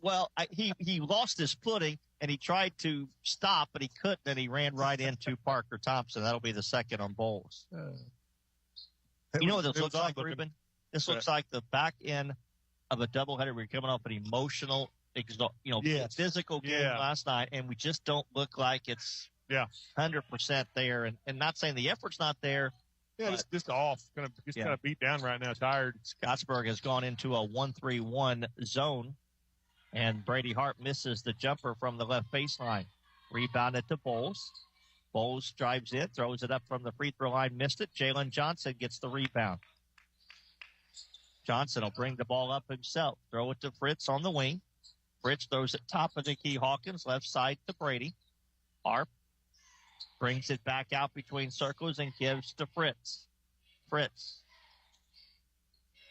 well, he lost his footing, and he tried to stop, but he couldn't, and he ran right into Parker Thompson. That'll be the second on Bowles. You know what this looks like, Ruben? This looks like the back end of a doubleheader. We're coming off an emotional, physical game last night, and we just don't look like it's 100% there. And not saying the effort's not there. Yeah, just off. Kind of beat down right now, tired. Scottsburg has gone into a 1-3-1 zone, and Brady Hart misses the jumper from the left baseline. Rebounded to Bowles. Bowles drives in, throws it up from the free throw line, missed it. Jalen Johnson gets the rebound. Johnson will bring the ball up himself. Throw it to Fritz on the wing. Fritz throws it top of the key. Hawkins, left side to Brady. Harp brings it back out between circles and gives to Fritz. Fritz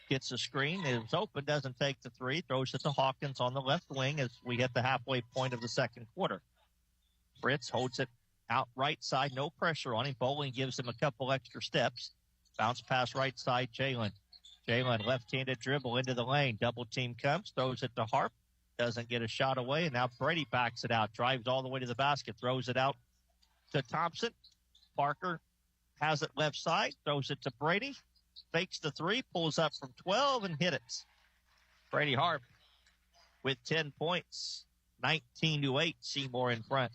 gets a screen. It's open, doesn't take the 3. Throws it to Hawkins on the left wing as we hit the halfway point of the second quarter. Fritz holds it out right side, no pressure on him. Bowling gives him a couple extra steps. Bounce pass right side, Jalen. Jalen, left-handed dribble into the lane. Double team comes, throws it to Harp. Doesn't get a shot away, and now Brady backs it out. Drives all the way to the basket, throws it out to Thompson. Parker has it left side, throws it to Brady. Fakes the 3, pulls up from 12, and hit it. Brady Harp with 10 points. 19-8, Seymour in front.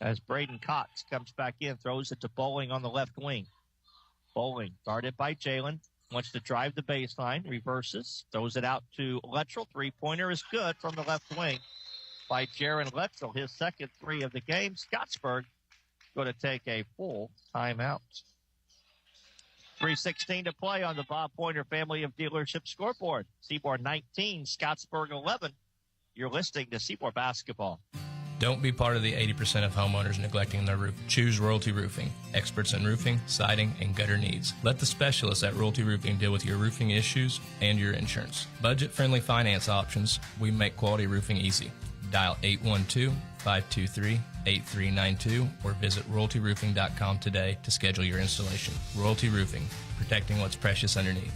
As Braden Cox comes back in, throws it to Bowling on the left wing. Bowling, guarded by Jalen, wants to drive the baseline, reverses, throws it out to Luttrell. 3-pointer is good from the left wing by Jaron Luttrell, his second 3 of the game. Scottsburg going to take a full timeout. 3:16 to play on the Bob Pointer Family of Dealership scoreboard. Seymour 19, Scottsburg 11. You're listening to Seymour Basketball. Don't be part of the 80% of homeowners neglecting their roof. Choose Royalty Roofing, experts in roofing, siding, and gutter needs. Let the specialists at Royalty Roofing deal with your roofing issues and your insurance. Budget-friendly finance options. We make quality roofing easy. Dial 812-523-8392 or visit royaltyroofing.com today to schedule your installation. Royalty Roofing, protecting what's precious underneath.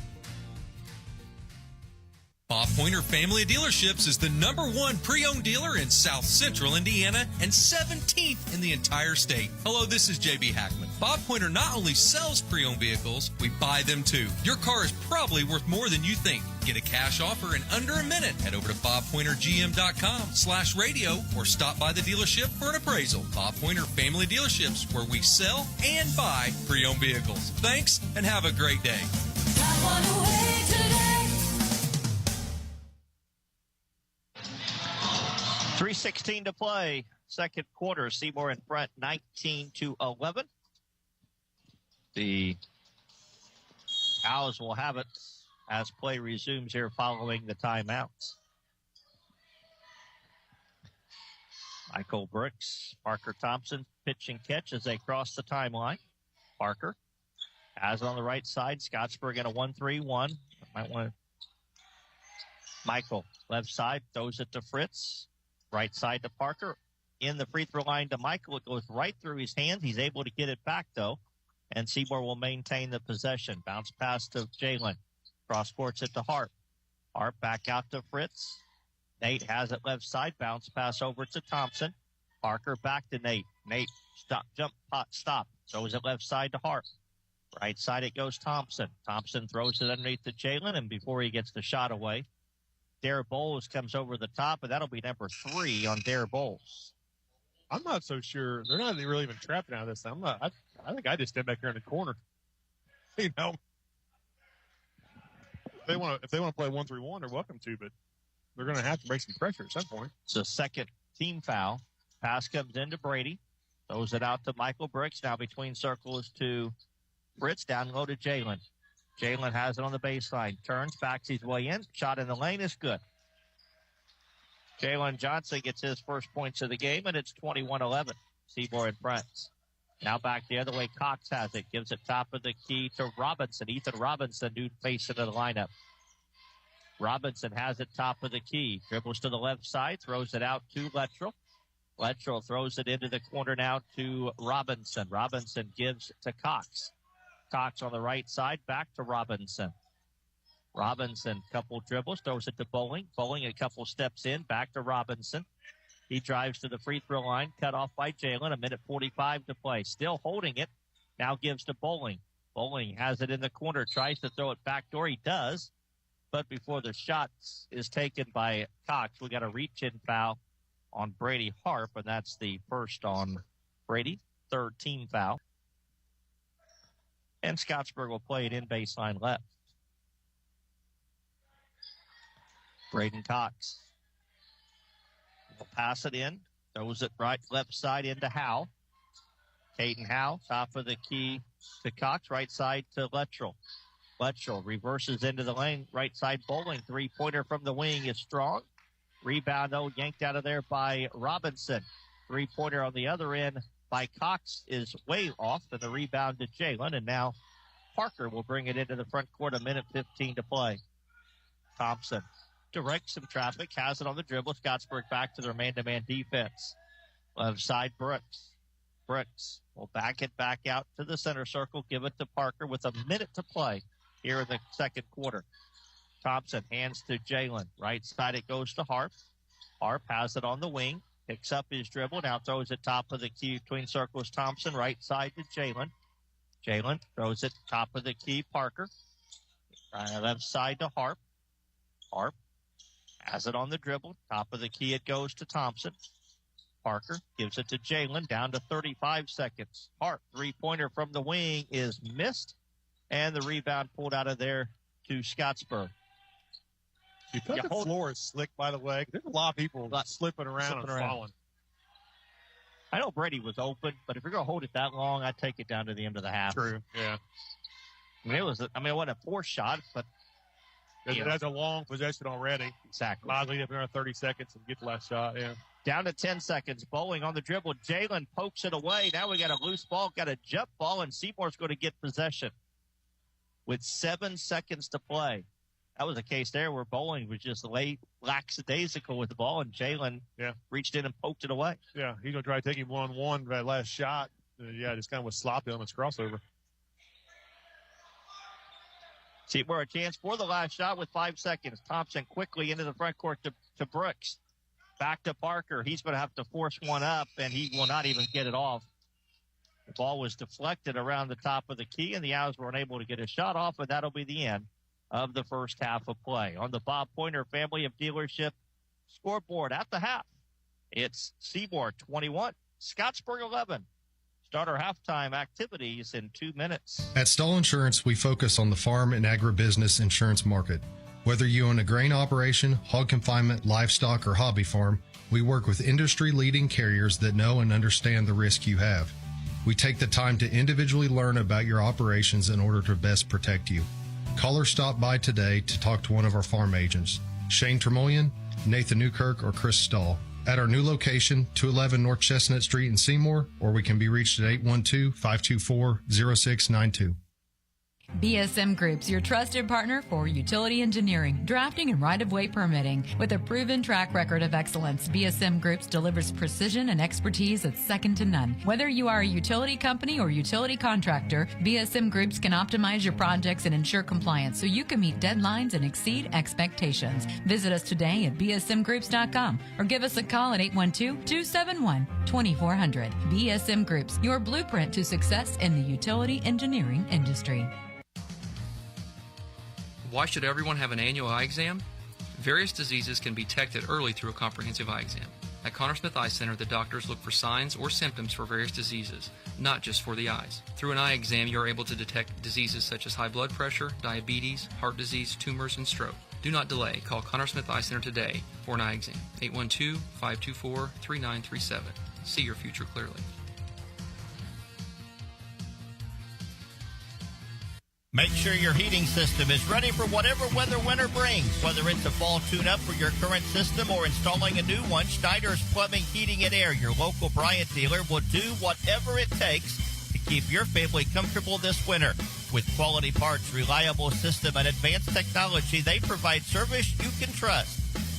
Bob Pointer Family of Dealerships is the #1 pre-owned dealer in South Central Indiana and 17th in the entire state. Hello, this is JB Hackman. Bob Pointer not only sells pre-owned vehicles, we buy them too. Your car is probably worth more than you think. Get a cash offer in under a minute. Head over to bobpointergm.com/radio or stop by the dealership for an appraisal. Bob Pointer Family Dealerships, where we sell and buy pre-owned vehicles. Thanks, and have a great day. 3:16 to play. Second quarter. Seymour in front, 19-11. The Owls will have it as play resumes here following the timeouts. Michael Brooks, Parker Thompson, pitch and catch as they cross the timeline. Parker has it on the right side. Scottsburg in a 1-3-1. Might want to. Michael, left side, throws it to Fritz. Right side to Parker. In the free throw line to Michael. It goes right through his hands. He's able to get it back, though. And Seymour will maintain the possession. Bounce pass to Jalen. Cross courts it to Hart. Hart back out to Fritz. Nate has it left side. Bounce pass over to Thompson. Parker back to Nate. Nate, stop, jump, pot, stop. Throws it left side to Hart. Right side it goes Thompson. Thompson throws it underneath to Jalen, and before he gets the shot away, Dare Bowles comes over the top, and that'll be number 3 on Dare Bowles. I'm not so sure. They're not really even trapping out of this. I think I just stand back here in the corner. You know, if they want to play 1-3-1, they're welcome to, but they're going to have to break some pressure at some point. It's a second team foul. Pass comes into Brady. Throws it out to Michael Brooks. Now between circles to Fritz. Down low to Jalen. Jalen has it on the baseline. Turns, backs his way in. Shot in the lane is good. Jalen Johnson gets his first points of the game, and it's 21-11. Seymour in front. Now back the other way. Cox has it. Gives it top of the key to Robinson. Ethan Robinson, new face into the lineup. Robinson has it top of the key. Dribbles to the left side. Throws it out to Lettrell. Lettrell throws it into the corner now to Robinson. Robinson gives to Cox. Cox on the right side. Back to Robinson. Robinson, couple dribbles, throws it to Bowling. Bowling a couple steps in, back to Robinson. He drives to the free throw line, cut off by Jalen. 1:45 to play. Still holding it. Now gives to Bowling. Bowling has it in the corner, tries to throw it backdoor. He does. But before the shot is taken by Cox, we got a reach-in foul on Brady Harp, and that's the first on Brady. Third team foul. And Scottsburg will play it in baseline left. Braden Cox will pass it in. Throws it right, left side into Howe. Caden Howe, top of the key to Cox. Right side to Lettrell. Lettrell reverses into the lane. Right side Bowling. Three-pointer from the wing is strong. Rebound, though, yanked out of there by Robinson. Three-pointer on the other end by Cox is way off. And the rebound to Jalen. And now Parker will bring it into the front court. 1:15 to play. Thompson directs some traffic, has it on the dribble. Scottsburg back to their man-to-man defense. Left side, Brooks. Brooks will back it back out to the center circle, give it to Parker with 1 minute to play here in the second quarter. Thompson hands to Jalen. Right side, it goes to Harp. Harp has it on the wing, picks up his dribble, now throws it top of the key between circles. Thompson, right side to Jalen. Jalen throws it top of the key, Parker. Left side to Harp. Harp has it on the dribble. Top of the key, it goes to Thompson. Parker gives it to Jalen. Down to 35 seconds. Hart, three-pointer from the wing is missed. And the rebound pulled out of there to Scottsburg. You thought the floor is slick, by the way. There's a lot of people slipping around and falling. I know Brady was open, but if you're going to hold it that long, I'd take it down to the end of the half. True, yeah. It wasn't a forced shot, but that's a long possession already. Exactly. Might lead up there 30 seconds and get the last shot, yeah. Down to 10 seconds. Bowling on the dribble. Jalen pokes it away. Now we got a loose ball, got a jump ball, and Seymour's going to get possession with 7 seconds to play. That was a case there where Bowling was just lackadaisical with the ball, and Jalen reached in and poked it away. Yeah, he's going to try to take him 1-1 for that last shot. Just kind of was sloppy on his crossover. Seymour a chance for the last shot with 5 seconds. Thompson quickly into the front court to Brooks. Back to Parker. He's going to have to force one up, and he will not even get it off. The ball was deflected around the top of the key, and the Owls were unable to get a shot off, and that'll be the end of the first half of play. On the Bob Pointer family of dealership scoreboard at the half, it's Seymour 21, Scottsburg 11. Start our halftime activities in 2 minutes. At Stahl Insurance, we focus on the farm and agribusiness insurance market. Whether you own a grain operation, hog confinement, livestock, or hobby farm, we work with industry-leading carriers that know and understand the risk you have. We take the time to individually learn about your operations in order to best protect you. Call or stop by today to talk to one of our farm agents, Shane Tremoyan, Nathan Newkirk, or Chris Stahl, at our new location, 211 North Chestnut Street in Seymour, or we can be reached at 812-524-0692. BSM Group's your trusted partner for utility engineering, drafting, and right-of-way permitting. With a proven track record of excellence, BSM Groups delivers precision and expertise that's second to none. Whether you are a utility company or utility contractor, BSM Groups can optimize your projects and ensure compliance so you can meet deadlines and exceed expectations. Visit us today at bsmgroups.com or give us a call at 812-271-2400. BSM Groups, your blueprint to success in the utility engineering industry. Why should everyone have an annual eye exam? Various diseases can be detected early through a comprehensive eye exam. At Connor Smith Eye Center, the doctors look for signs or symptoms for various diseases, not just for the eyes. Through an eye exam, you are able to detect diseases such as high blood pressure, diabetes, heart disease, tumors, and stroke. Do not delay. Call Connor Smith Eye Center today for an eye exam. 812-524-3937. See your future clearly. Make sure your heating system is ready for whatever weather winter brings. Whether it's a fall tune-up for your current system or installing a new one, Schneider's Plumbing, Heating, and Air, your local Bryant dealer, will do whatever it takes to keep your family comfortable this winter. With quality parts, reliable system, and advanced technology, they provide service you can trust.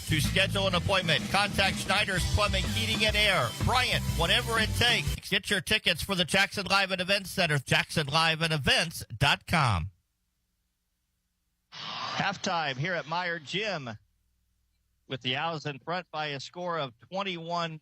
To schedule an appointment, contact Schneider's Plumbing, Heating, and Air. Bryant, whatever it takes. Get your tickets for the Jackson Live and Events Center, jacksonliveandevents.com. Halftime here at Meyer Gym with the Owls in front by a score of 21-11.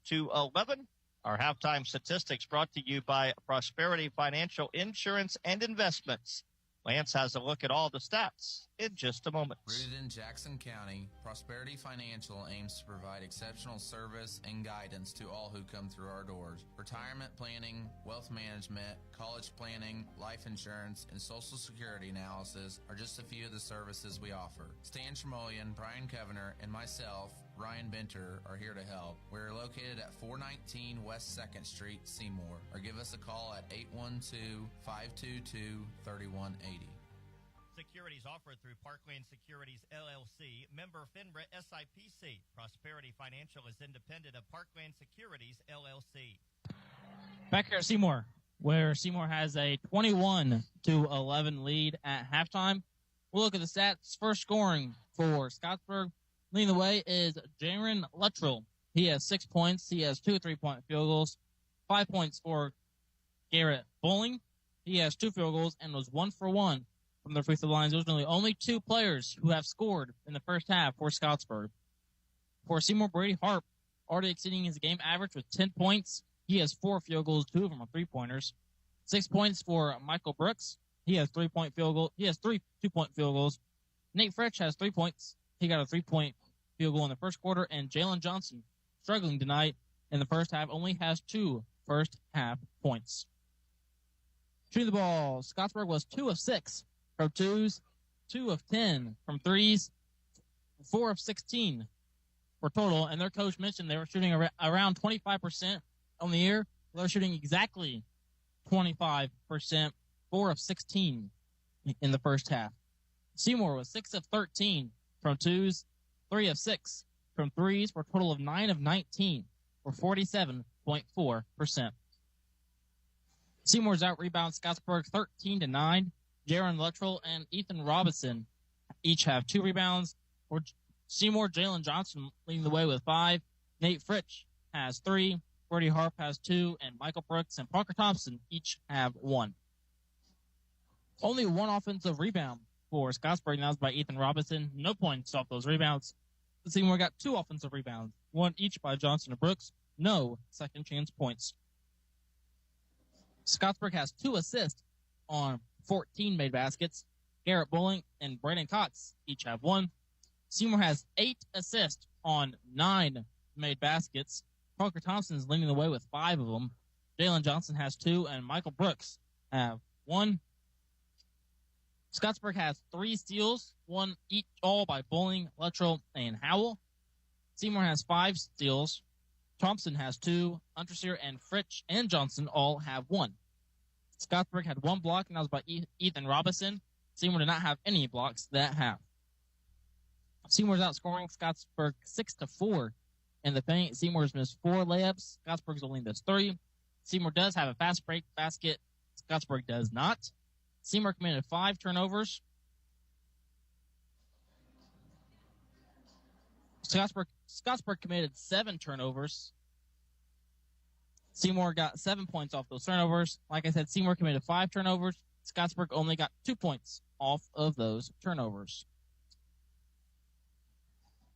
Our halftime statistics brought to you by Prosperity Financial Insurance and Investments. Lance has a look at all the stats in just a moment. Rooted in Jackson County, Prosperity Financial aims to provide exceptional service and guidance to all who come through our doors. Retirement planning, wealth management, college planning, life insurance, and Social Security analysis are just a few of the services we offer. Stan Tremoyan, Brian Covener, and myself, Ryan Benter, are here to help. We're located at 419 West 2nd Street, Seymour, or give us a call at 812-522-3180. Securities offered through Parkland Securities, LLC, member FINRA SIPC. Prosperity Financial is independent of Parkland Securities, LLC. Back here at Seymour, where Seymour has a 21-11 lead at halftime. We'll look at the stats. First scoring for Scottsburg. Leading the way is Jaron Luttrell. He has 6 points. He has 2 3-point field goals. 5 points for Garrett Bowling. He has 2 field goals and was 1 for 1 from the free throw lines. Those are the only 2 players who have scored in the first half for Scottsburg. For Seymour, Brady Harp already exceeding his game average with 10 points. He has 4 field goals, 2 of them are 3-pointers. 6 points for Michael Brooks. He has 3-point field goal. He has 3 2-point field goals. Nate Fritch has 3 points. He got a 3-point field goal in the first quarter. And Jalen Johnson, struggling tonight in the first half, only has 2 first-half points. Shooting the ball, Scottsburg was 2 of 6 from twos, 2 of 10 from threes, 4 of 16 for total. And their coach mentioned they were shooting around 25% on the year. They're shooting exactly 25%, 4 of 16 in the first half. Seymour was 6 of 13 from twos, 3 of 6 from threes, for a total of 9 of 19 for 47.4%. Seymour's out-rebound Scottsburg 13-9. Jaron Luttrell and Ethan Robinson each have 2 rebounds. For Seymour, Jalen Johnson leading the way with 5. Nate Fritch has 3. Brady Harp has 2. And Michael Brooks and Parker Thompson each have 1. Only 1 offensive rebound for Scottsburg, and that was by Ethan Robinson. No points off those rebounds. Seymour got 2 offensive rebounds, 1 each by Johnson and Brooks. No second chance points. Scottsburg has 2 assists on 14 made baskets. Garrett Bowling and Brandon Cox each have 1. Seymour has 8 assists on 9 made baskets. Parker Thompson is leading the way with 5 of them. Jalen Johnson has 2, and Michael Brooks have 1. Scottsburg has 3 steals, 1 each all by Bowling, Luttrell, and Howell. Seymour has 5 steals. Thompson has 2. Unterseer and Fritsch and Johnson all have 1. Scottsburg had 1 block, and that was by Ethan Robinson. Seymour did not have any blocks that half. Seymour's outscoring Scottsburg 6-4 in the paint. Seymour's missed 4 layups. Scottsburg's only missed 3. Seymour does have a fast break basket. Scottsburg does not. Seymour committed 5 turnovers. Scottsburg committed 7 turnovers. Seymour got 7 points off those turnovers. Like I said, Seymour committed 5 turnovers. Scottsburg only got 2 points off of those turnovers.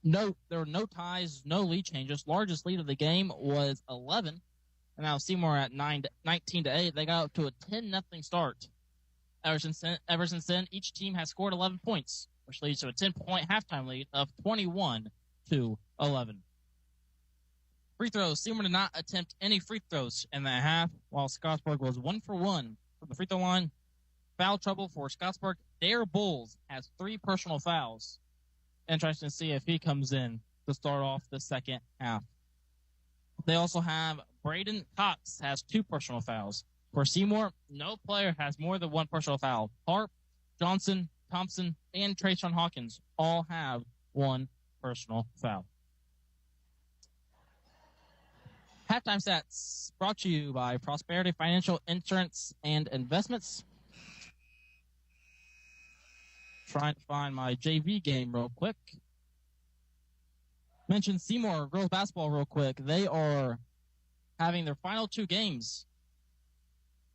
No, there were no ties, no lead changes. Largest lead of the game was 11. And now Seymour at 19-8. They got up to a 10-0 start. Ever since then, each team has scored 11 points, which leads to a 10-point halftime lead of 21-11. Free throws. Seymour did not attempt any free throws in that half, while Scottsburg was 1 for 1 from the free throw line. Foul trouble for Scottsburg. Dare Bulls has 3 personal fouls. Interesting to see if he comes in to start off the second half. They also have Braden Cox has 2 personal fouls. For Seymour, no player has more than 1 personal foul. Harp, Johnson, Thompson, and Trayshawn Hawkins all have 1 personal foul. Halftime stats brought to you by Prosperity Financial Insurance and Investments. Trying to find my JV game real quick. Mention Seymour girls basketball real quick. They are having their final 2 games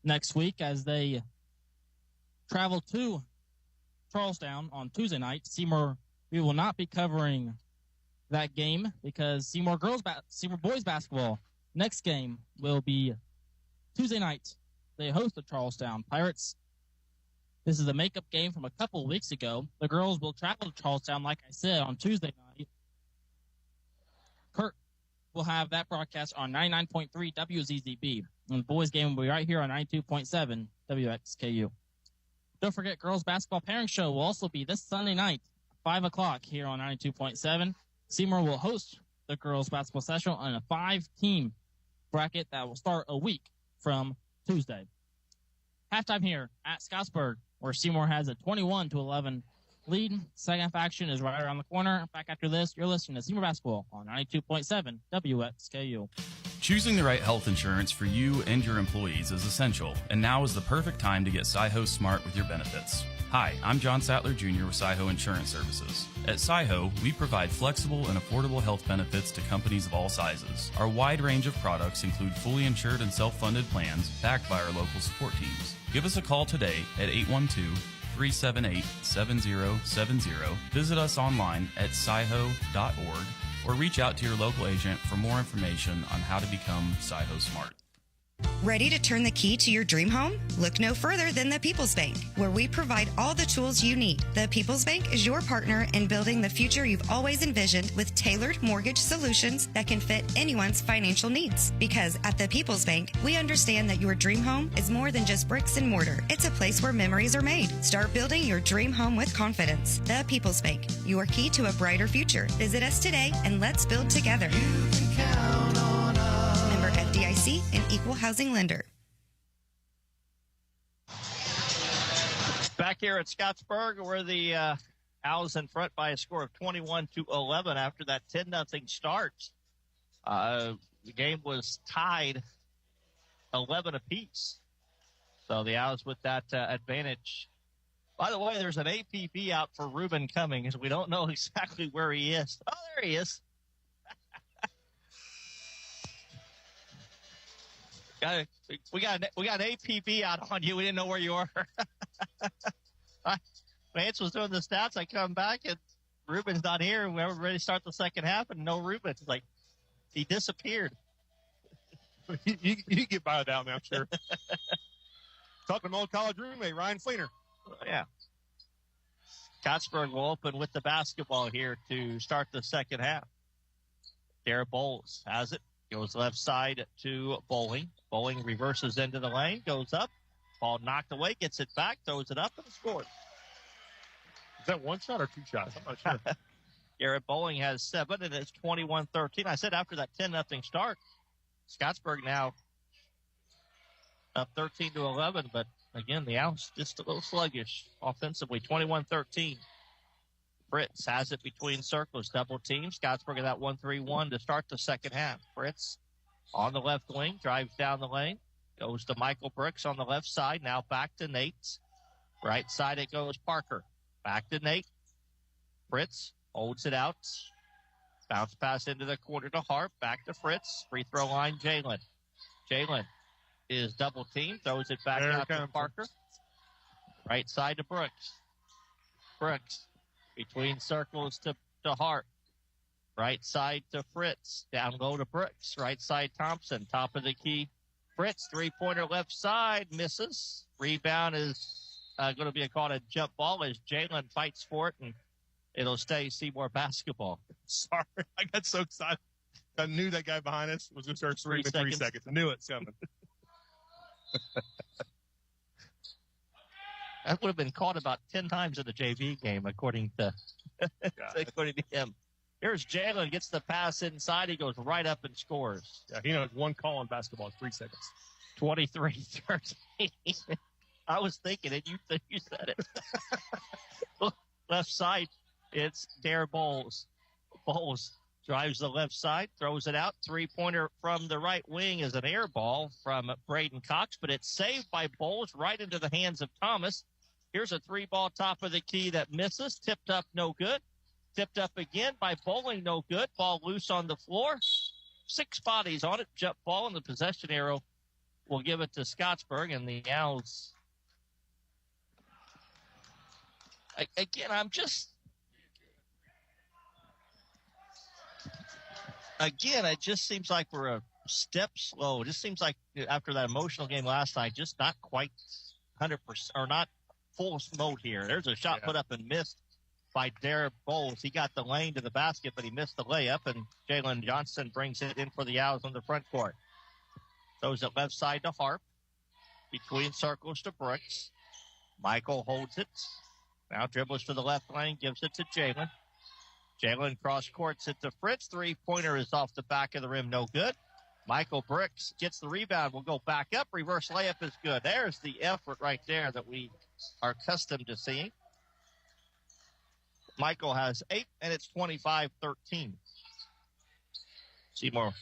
next week as they travel to Charlestown on Tuesday night. Seymour, we will not be covering that game because Seymour boys basketball next game will be Tuesday night. They host the Charlestown Pirates. This is a makeup game from a couple of weeks ago. The girls will travel to Charlestown, like I said, on Tuesday night. Kurt will have that broadcast on 99.3 WZZB. And the boys game will be right here on 92.7 WXKU. Don't forget, girls basketball pairing show will also be this Sunday night, 5 o'clock here on 92.7. Seymour will host the girls basketball session on a 5-team bracket that will start a week from Tuesday. Halftime here at Scottsburg, where Seymour has a 21-11 lead. Second half action is right around the corner. Back after this, you're listening to Seymour Basketball on 92.7 WXKU. Choosing the right health insurance for you and your employees is essential, and now is the perfect time to get SciHo Smart with your benefits. Hi, I'm John Sattler Jr. with SciHo Insurance Services. At SciHo, we provide flexible and affordable health benefits to companies of all sizes. Our wide range of products include fully insured and self-funded plans backed by our local support teams. Give us a call today at 812-378-7070. Visit us online at sciho.org or reach out to your local agent for more information on how to become SciHo Smart. Ready to turn the key to your dream home? Look no further than the People's Bank, where we provide all the tools you need. The People's Bank is your partner in building the future you've always envisioned with tailored mortgage solutions that can fit anyone's financial needs. Because at the People's Bank, we understand that your dream home is more than just bricks and mortar. It's a place where memories are made. Start building your dream home with confidence. The People's Bank, your key to a brighter future. Visit us today and let's build together. You can count on us. Member FDIC and Equal Housing Lender. Back here at Scottsburg, where the Owls in front by a score of 21-11 after that 10-0 start. The game was tied 11 apiece. So the Owls with that advantage. By the way, there's an APB out for Ruben Cummings. We don't know exactly where he is. Oh, there he is. We got APB out on you. We didn't know where you were. Vance was doing the stats. I come back and Ruben's not here. And we were ready to start the second half and no Ruben. It's like he disappeared. You can get by without me, I'm sure. Talking to my old college roommate, Ryan Fleener. Yeah. Scottsburg will open with the basketball here to start the second half. Derek Bowles has it. Goes left side to Bowling. Bowling reverses into the lane. Goes up. Ball knocked away. Gets it back. Throws it up and scores. Is that one shot or two shots? I'm not sure. Garrett Bowling has 7, and it's 21-13. I said after that 10-0 start, Scottsburg now up 13-11, but again, the Owls just a little sluggish offensively. 21-13. Fritz has it between circles, double team. Scottsburg at that 1-3-1 to start the second half. Fritz on the left wing, drives down the lane, goes to Michael Brooks on the left side. Now back to Nate. Right side it goes Parker. Back to Nate. Fritz holds it out. Bounce pass into the corner to Harp. Back to Fritz. Free throw line, Jalen. Jalen is double teamed. Throws it back out to Parker. Right side to Brooks. Brooks between circles to Harp. Right side to Fritz. Down low to Brooks. Right side Thompson. Top of the key. Fritz, three-pointer left side. Misses. Rebound is going to be called a jump ball as Jalen fights for it, and it'll stay Seymour basketball. Sorry, I got so excited. I knew that guy behind us was going to start screaming 3 seconds. I knew it's coming. That would have been caught about 10 times in the JV game, according to him. Here's Jalen, gets the pass inside. He goes right up and scores. Yeah, he knows one call on basketball is 3 seconds. 23-13. I was thinking it. You said it. Left side, it's Dare Bowles. Bowles drives the left side, throws it out. Three-pointer from the right wing is an air ball from Braden Cox, but it's saved by Bowles right into the hands of Thomas. Here's a three-ball top of the key that misses. Tipped up, no good. Tipped up again by Bowling, no good. Ball loose on the floor. 6 bodies on it. Jump ball, and the possession arrow will give it to Scottsburg, and the Owls. Again, it just seems like we're a step slow. It just seems like after that emotional game last night, just not quite 100% or not full mode here. There's a shot put up and missed by Derek Bowles. He got the lane to the basket, but he missed the layup, and Jalen Johnson brings it in for the Owls on the front court. Throws it left side to Harp. Between circles to Brooks. Michael holds it. Now dribbles to the left lane, gives it to Jalen. Jalen cross courts it to Fritz. Three-pointer is off the back of the rim, no good. Michael Brooks gets the rebound, will go back up. Reverse layup is good. There's the effort right there that we are accustomed to seeing. Michael has 8, and it's 25-13. Seymour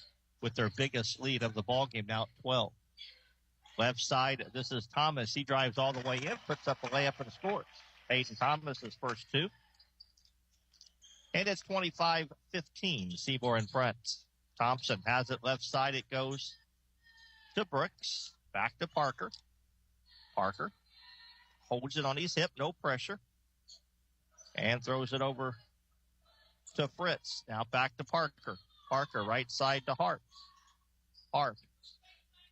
with their biggest lead of the ball game now at 12. Left side, this is Thomas. He drives all the way in, puts up a layup and scores. Hayden Thomas, his first 2. And it's 25-15. Seymour in front. Thompson has it left side. It goes to Brooks. Back to Parker. Parker holds it on his hip. No pressure. And throws it over to Fritz. Now back to Parker. Parker right side to Hart. Hart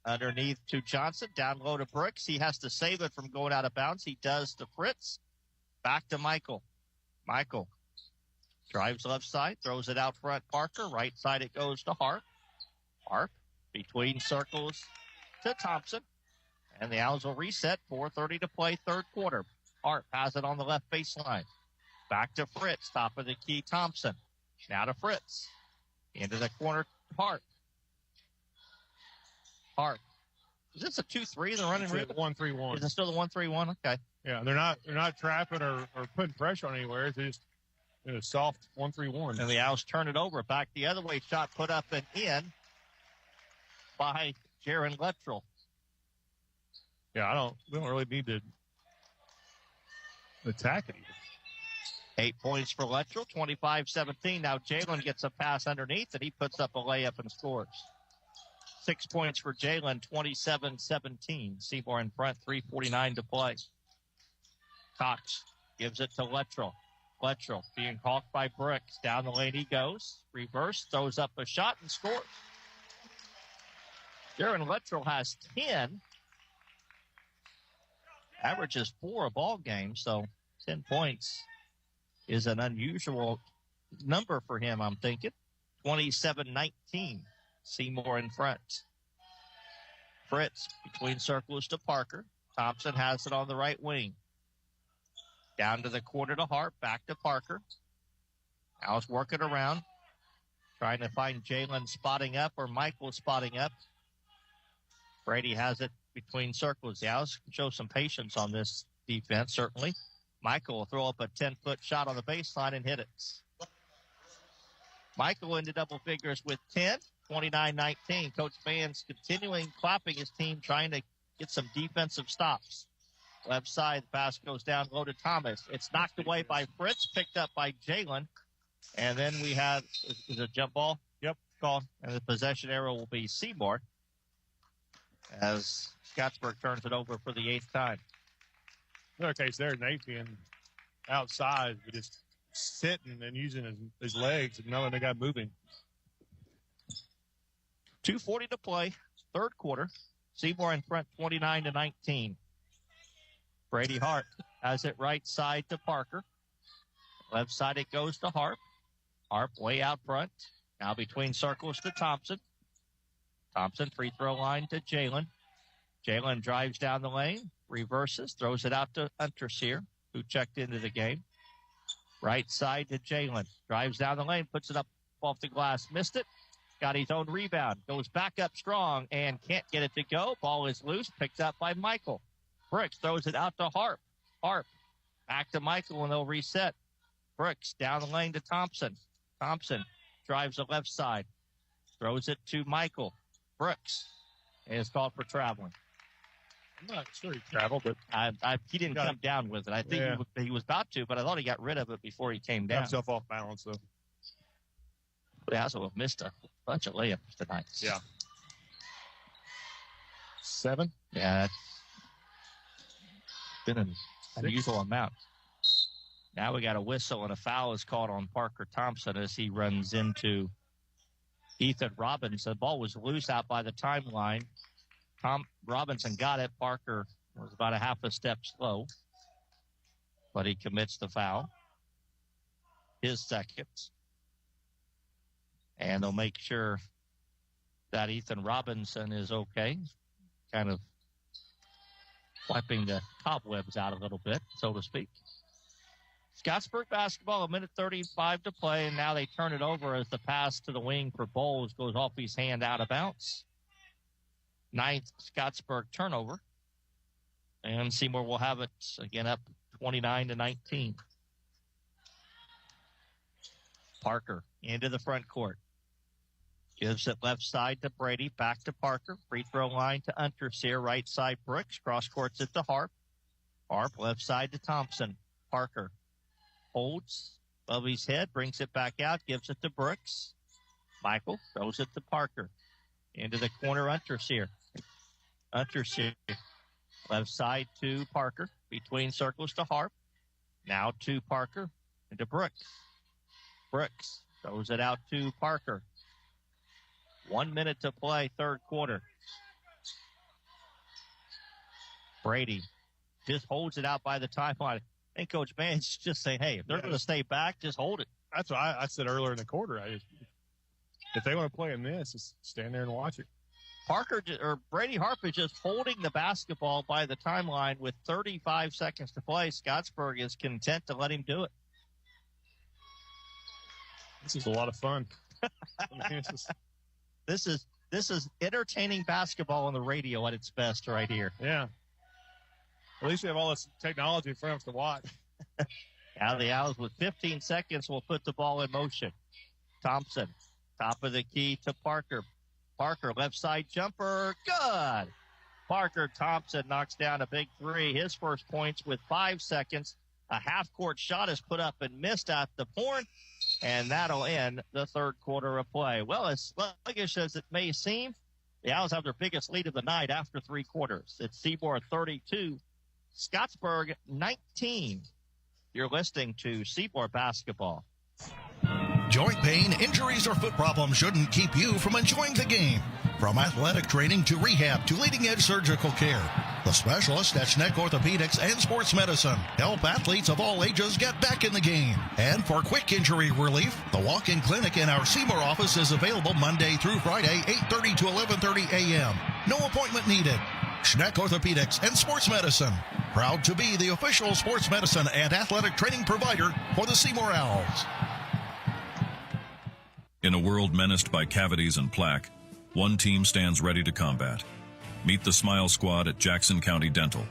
underneath to Johnson. Down low to Brooks. He has to save it from going out of bounds. He does to Fritz. Back to Michael. Michael drives left side, throws it out front. Parker, right side it goes to Harp. Harp between circles to Thompson. And the Owls will reset. 4:30 to play, third quarter. Harp has it on the left baseline. Back to Fritz, top of the key, Thompson. Now to Fritz. Into the corner, Harp. Harp. Is this a 2-3 in the running room? 1-3-1. Is it still the 1-3-1? Okay. Yeah, they're not trapping or putting pressure on anywhere. It's just a soft 1-3-1. And the Owls turn it over. Back the other way. Shot put up and in by Jaron Luttrell. Yeah, we don't really need to attack it even. 8 points for Luttrell, 25-17. Now Jalen gets a pass underneath, and he puts up a layup and scores. 6 points for Jalen, 27-17. Seymour in front, 3:49 to play. Cox gives it to Luttrell. Luttrell being hawked by Brooks. Down the lane he goes. Reverse, throws up a shot and scores. Jaron Luttrell has 10. Averages 4 a ball game, so 10 points is an unusual number for him, I'm thinking. 27-19. Seymour in front. Fritz between circles to Parker. Thompson has it on the right wing. Down to the corner to Hart. Back to Parker. Owls working around. Trying to find Jalen spotting up or Michael spotting up. Brady has it between circles. The Owls can show some patience on this defense, certainly. Michael will throw up a 10-foot shot on the baseline and hit it. Michael into double figures with 10, 29-19. Coach Mann's continuing clapping his team, trying to get some defensive stops. Left side, the pass goes down low to Thomas. It's knocked away by Fritz, picked up by Jalen. And then we have, is it a jump ball? Yep. Call. And the possession arrow will be Seymour as Scottsburg turns it over for the 8th time. Another case there, Nate being outside, but just sitting and using his legs and knowing the guy moving. 2:40 to play, third quarter. Seymour in front, 29-19. Brady Hart has it right side to Parker. Left side it goes to Harp. Harp way out front. Now between circles to Thompson. Thompson free throw line to Jalen. Jalen drives down the lane, reverses, throws it out to Unterseer, who checked into the game. Right side to Jalen. Drives down the lane, puts it up off the glass. Missed it. Got his own rebound. Goes back up strong and can't get it to go. Ball is loose. Picked up by Michael. Brooks throws it out to Harp. Harp back to Michael and they'll reset. Brooks down the lane to Thompson. Thompson drives the left side. Throws it to Michael. Brooks is called for traveling. I'm not sure he traveled, but he didn't come down with it. I think he was about to, but I thought he got rid of it before he came down. Got himself off balance, though. They also have missed a bunch of layups tonight. Yeah. 7? Yeah, that's been an unusual amount. Now we got a whistle and a foul is called on Parker Thompson as he runs into Ethan Robinson. The ball was loose out by the timeline. Robinson got it. Parker was about a half a step slow, but he commits the foul. His second. And they'll make sure that Ethan Robinson is okay. Kind of wiping the cobwebs out a little bit, so to speak. Scottsburg basketball, 1:35 to play, and now they turn it over as the pass to the wing for Bowles goes off his hand out of bounds. 9th Scottsburg turnover. And Seymour will have it again up 29-19. Parker into the front court. Gives it left side to Brady, back to Parker. Free throw line to Unterseer, right side Brooks. Cross courts it to Harp. Harp left side to Thompson. Parker holds above his head, brings it back out, gives it to Brooks. Michael throws it to Parker. Into the corner, Unterseer. Unterseer left side to Parker. Between circles to Harp. Now to Parker. Into Brooks. Brooks throws it out to Parker. 1 minute to play, third quarter. Brady just holds it out by the timeline. I think Coach Mann's just saying, hey, if they're going to stay back, just hold it. That's what I said earlier in the quarter. If they want to play in this, just stand there and watch it. Brady Harp is just holding the basketball by the timeline with 35 seconds to play. Scottsburg is content to let him do it. This is a lot of fun. This is entertaining basketball on the radio at its best right here. Yeah. At least we have all this technology in front of us to watch. Now the Owls with 15 seconds will put the ball in motion. Thompson, top of the key to Parker. Parker, left side jumper, good. Parker Thompson knocks down a big three. His first points with 5 seconds. A half-court shot is put up and missed at the horn, and that'll end the third quarter of play. Well, as sluggish as it may seem, the Owls have their biggest lead of the night after 3 quarters. It's Seymour 32, Scottsburg 19. You're listening to Seymour Basketball. Joint pain, injuries, or foot problems shouldn't keep you from enjoying the game. From athletic training to rehab to leading-edge surgical care, The specialists at Schneck Orthopedics and Sports Medicine help athletes of all ages get back in the game. And for quick injury relief, the walk-in clinic in our Seymour office is available Monday through Friday, 8:30 to 11:30 a.m. No appointment needed. Schneck Orthopedics and Sports Medicine, proud to be the official sports medicine and athletic training provider for the Seymour Owls. In a world menaced by cavities and plaque, one team stands ready to combat. Meet the Smile Squad at Jackson County Dental.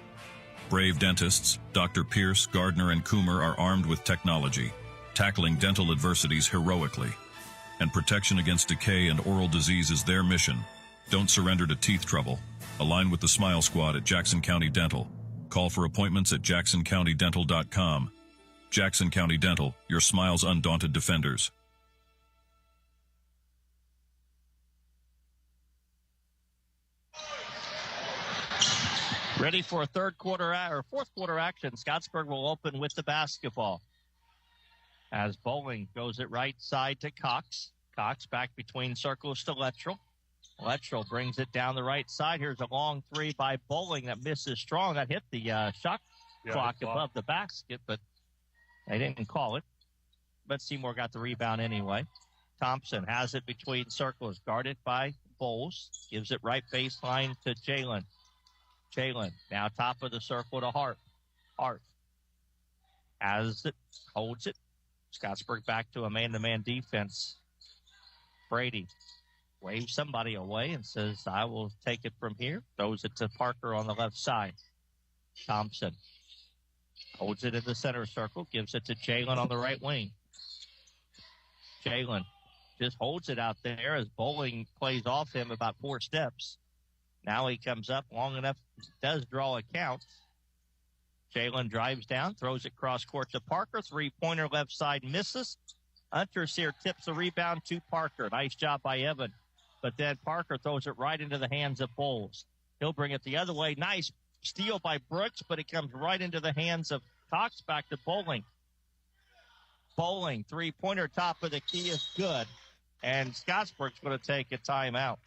Brave dentists, Dr. Pierce, Gardner, and Coomer are armed with technology, tackling dental adversities heroically. And protection against decay and oral disease is their mission. Don't surrender to teeth trouble. Align with the Smile Squad at Jackson County Dental. Call for appointments at jacksoncountydental.com. Jackson County Dental, your smile's undaunted defenders. Ready for a fourth quarter action. Scottsburg will open with the basketball. As Bowling goes it right side to Cox. Cox back between circles to Lettrell. Lettrell brings it down the right side. Here's a long three by Bowling that misses strong. That hit the shot clock above the basket, but they didn't call it. But Seymour got the rebound anyway. Thompson has it between circles, guarded by Bowles. Gives it right baseline to Jalen. Jalen now top of the circle to Hart. Hart has it, holds it. Scottsburg back to a man-to-man defense. Brady waves somebody away and says, I will take it from here. Throws it to Parker on the left side. Thompson holds it in the center circle, gives it to Jalen on the right wing. Jalen just holds it out there as Bowling plays off him about 4 steps. Now he comes up long enough, does draw a count. Jalen drives down, throws it cross court to Parker. 3-pointer left side misses. Unterseer tips the rebound to Parker. Nice job by Evan. But then Parker throws it right into the hands of Bowles. He'll bring it the other way. Nice steal by Brooks, but it comes right into the hands of Cox. Back to Bowling. Bowling, 3-pointer top of the key is good. And Scottsburg's going to take a timeout.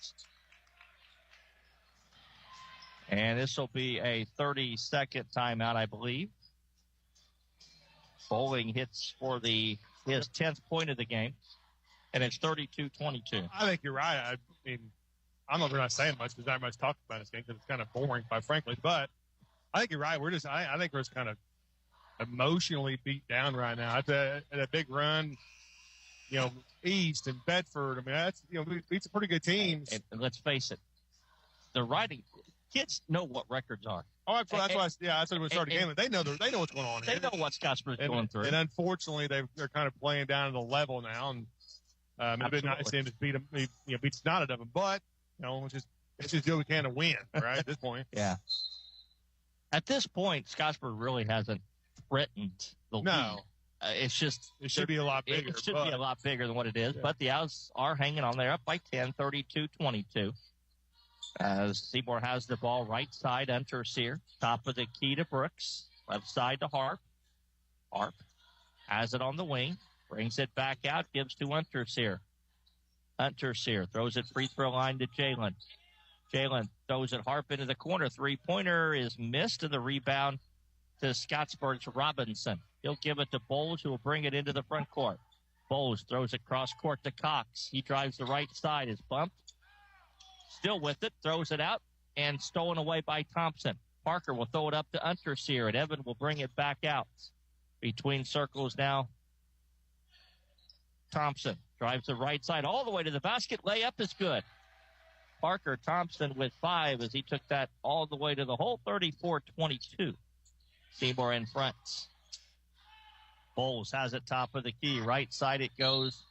And this will be a 30-second timeout, I believe. Bowling hits for his 10th point of the game, and it's 32-22. I think you're right. I mean, I'm not really saying much because not much talked about this game because it's kind of boring, quite frankly. But I think you're right. I think we're just kind of emotionally beat down right now. At a big run, East and Bedford. I mean, that's we beat some pretty good teams. And let's face it, the kids know what records are. Oh, that's why I said we started the game. They know what's going on here. They know what Scottsburg's going through. And unfortunately, they're kind of playing down at a level now. And it'd be nice to see them just beat them, beat the snot out of them. But let's just do what we can to win, right? At this point. Yeah. At this point, Scottsburg really hasn't threatened the lead. It should be a lot bigger. It should be a lot bigger than what it is. Yeah. But the Owls are hanging on. They're up by 10, 32-22. As Seymour has the ball right side, Unterseer. Top of the key to Brooks. Left side to Harp. Harp has it on the wing. Brings it back out. Gives to Unterseer. Unterseer throws it free throw line to Jalen. Jalen throws it Harp into the corner. 3-pointer is missed, and the rebound to Scottsburg's Robinson. He'll give it to Bowles, who will bring it into the front court. Bowles throws it cross court to Cox. He drives the right side. Is bumped. Still with it, throws it out, and stolen away by Thompson. Parker will throw it up to Unterseer, and Evan will bring it back out. Between circles now, Thompson drives the right side all the way to the basket. Layup is good. Parker Thompson with 5 as he took that all the way to the hole, 34-22. Seymour in front. Bowles has it top of the key. Right side it goes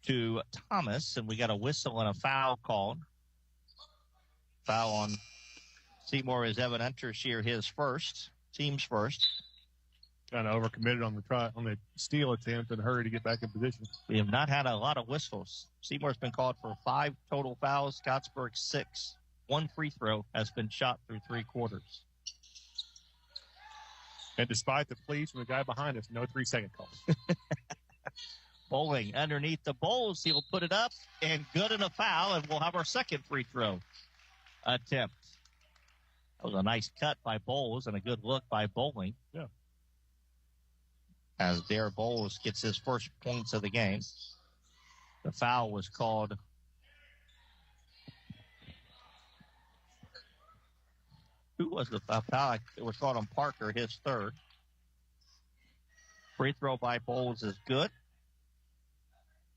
to Thomas, and we got a whistle and a foul called. Foul on Seymour is Evan Unterseer, his first, team's first. Kind of overcommitted on the steal attempt and hurry to get back in position. We have not had a lot of whistles. Seymour's been called for 5 total fouls, Scottsburg 6. 1 free throw has been shot through 3 quarters. And despite the pleas from the guy behind us, no 3-second calls. Bowling underneath the Bowles. He'll put it up and good in a foul, and we'll have our second free throw attempt. That was a nice cut by Bowles and a good look by Bowling. Yeah. As Dare Bowles gets his first points of the game. The foul was called. Who was the foul? It was called on Parker, his third. Free throw by Bowles is good.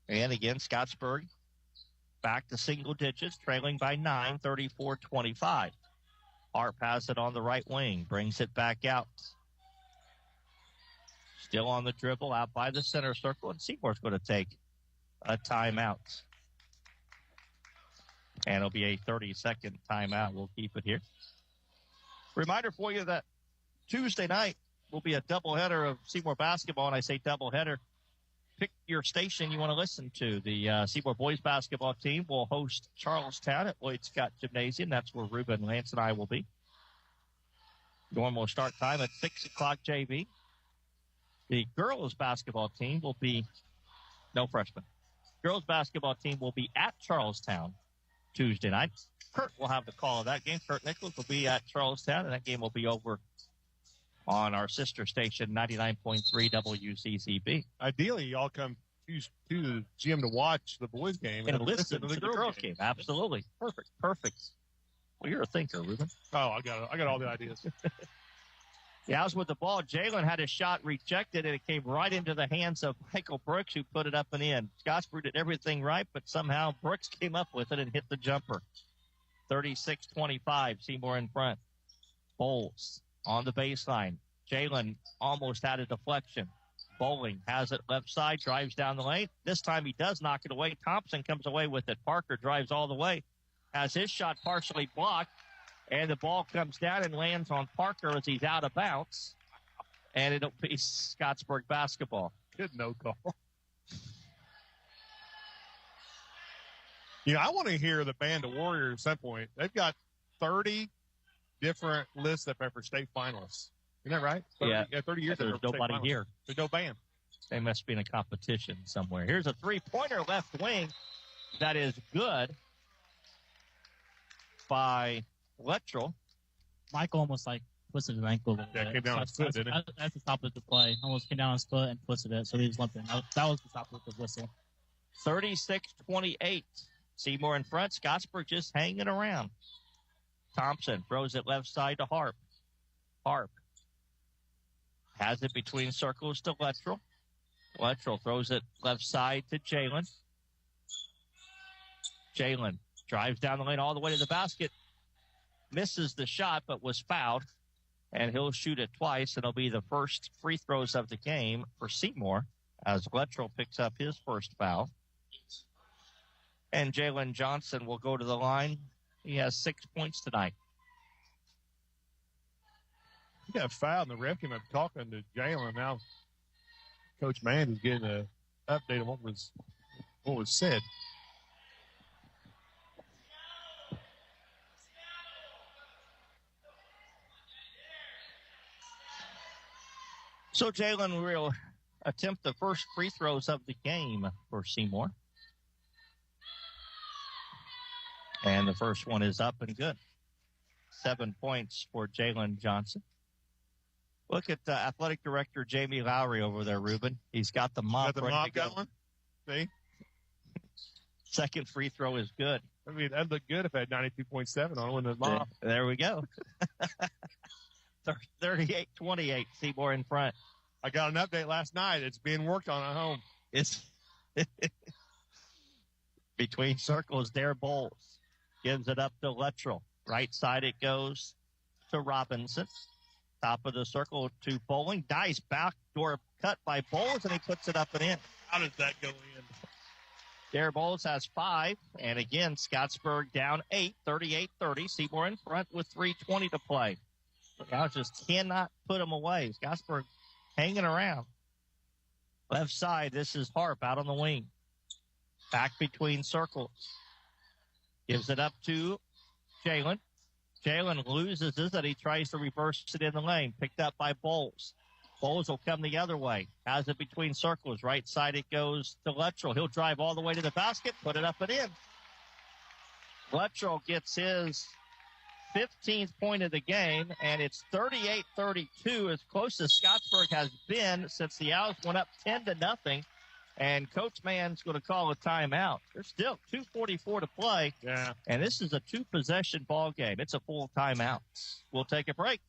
And again, Scottsburg back to single digits, trailing by 9, 34-25. Harp has it on the right wing, brings it back out. Still on the dribble, out by the center circle, and Seymour's going to take a timeout. And it'll be a 30-second timeout. We'll keep it here. Reminder for you that Tuesday night will be a doubleheader of Seymour basketball, and I say doubleheader. Pick your station you want to listen to. The Seymour boys basketball team will host Charlestown at Lloyd Scott Gymnasium. That's where Ruben, Lance, and I will be. Normal start time at 6 o'clock JV. The girls basketball team will be, no freshman. Girls basketball team will be at Charlestown Tuesday night. Kurt will have the call of that game. Kurt Nichols will be at Charlestown, and that game will be over on our sister station, 99.3 WCCB. Ideally, y'all come to the gym to watch the boys' game and listen to the girls' game. Absolutely. Perfect. Well, you're a thinker, Ruben. Oh, I got all the ideas. Yeah, I was with the ball. Jalen had his shot rejected, and it came right into the hands of Michael Brooks, who put it up and in. Scottsburg did everything right, but somehow Brooks came up with it and hit the jumper. 36-25, Seymour in front. Bowles on the baseline. Jalen almost had a deflection. Bowling has it left side, drives down the lane. This time he does knock it away. Thompson comes away with it. Parker drives all the way. Has his shot partially blocked, and the ball comes down and lands on Parker as he's out of bounds. And it'll be Scottsburg basketball. Good no call. I want to hear the Band of Warriors at some point. They've got 30 different lists up there for state finalists. Isn't that right? 30 years. There's nobody here. There's no band. They must be in a competition somewhere. Here's a three-pointer left wing that is good by Lettrell. Michael almost twisted his ankle a little bit. Came down on his foot, didn't it? That's the stop of the play. Almost came down on his foot and twisted it, so he was limping. That was the stop with the whistle. 36-28. Seymour in front. Scottsburg just hanging around. Thompson throws it left side to Harp. Harp has it between circles to Lettrell. Lettrell throws it left side to Jalen. Jalen drives down the lane all the way to the basket. Misses the shot, but was fouled. And he'll shoot it twice. And it'll be the first free throws of the game for Seymour as Lettrell picks up his first foul. And Jalen Johnson will go to the line. He has 6 points tonight. He got fouled, and the ref came up talking to Jalen. Now Coach Mann is getting an update on what was said. So Jalen will attempt the first free throws of the game for Seymour. And the first one is up and good. 7 points for Jalen Johnson. Look at athletic director Jamie Lowry over there, Ruben. He's got the mop ready to go. Going? See? Second free throw is good. I mean, that'd look good if I had 92.7 on it with the mop. There we go. 38-28, Seymour in front. I got an update last night. It's being worked on at home. It's between circles, Dare Bowles gives it up to Lettrell. Right side it goes to Robinson. Top of the circle to Bowling. Nice backdoor cut by Bowles, and he puts it up and in. How does that go in? Dare Bowles has 5. And again, Scottsburg down 8, 38-30. Seymour in front with 3:20 to play. Cows just cannot put them away. Scottsburg hanging around. Left side, this is Harp out on the wing. Back between circles. Gives it up to Jalen. Jalen loses it, and he tries to reverse it in the lane. Picked up by Bowles. Bowles will come the other way. Has it between circles. Right side it goes to Lettrell. He'll drive all the way to the basket, put it up and in. Lettrell gets his 15th point of the game, and it's 38-32, as close as Scottsburg has been since the Owls went up 10-0. And Coach Mann's going to call a timeout. There's still 2:44 to play. Yeah. And this is a 2-possession ball game. It's a full timeout. We'll take a break.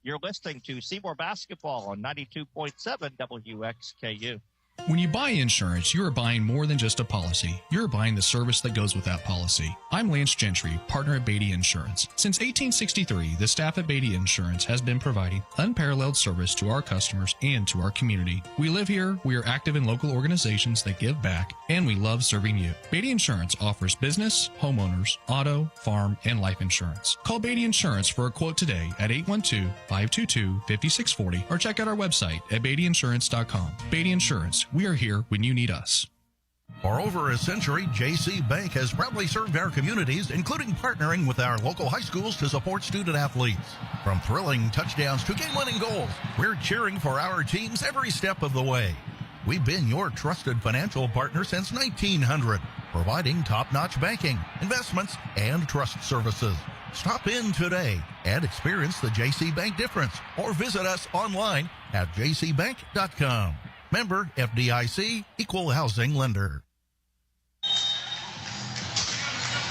You're listening to Seymour Basketball on 92.7 WXKU. When you buy insurance, you are buying more than just a policy. You're buying the service that goes with that policy. I'm Lance Gentry, partner at Beatty Insurance. Since 1863, the staff at Beatty Insurance has been providing unparalleled service to our customers and to our community. We live here, we are active in local organizations that give back, and we love serving you. Beatty Insurance offers business, homeowners, auto, farm, and life insurance. Call Beatty Insurance for a quote today at 812-522-5640 or check out our website at beattyinsurance.com. Beatty Insurance. We are here when you need us. For over a century, JC Bank has proudly served our communities, including partnering with our local high schools to support student athletes. From thrilling touchdowns to game-winning goals, we're cheering for our teams every step of the way. We've been your trusted financial partner since 1900, providing top-notch banking, investments, and trust services. Stop in today and experience the JC Bank difference, or visit us online at jcbank.com. Member FDIC, Equal Housing Lender.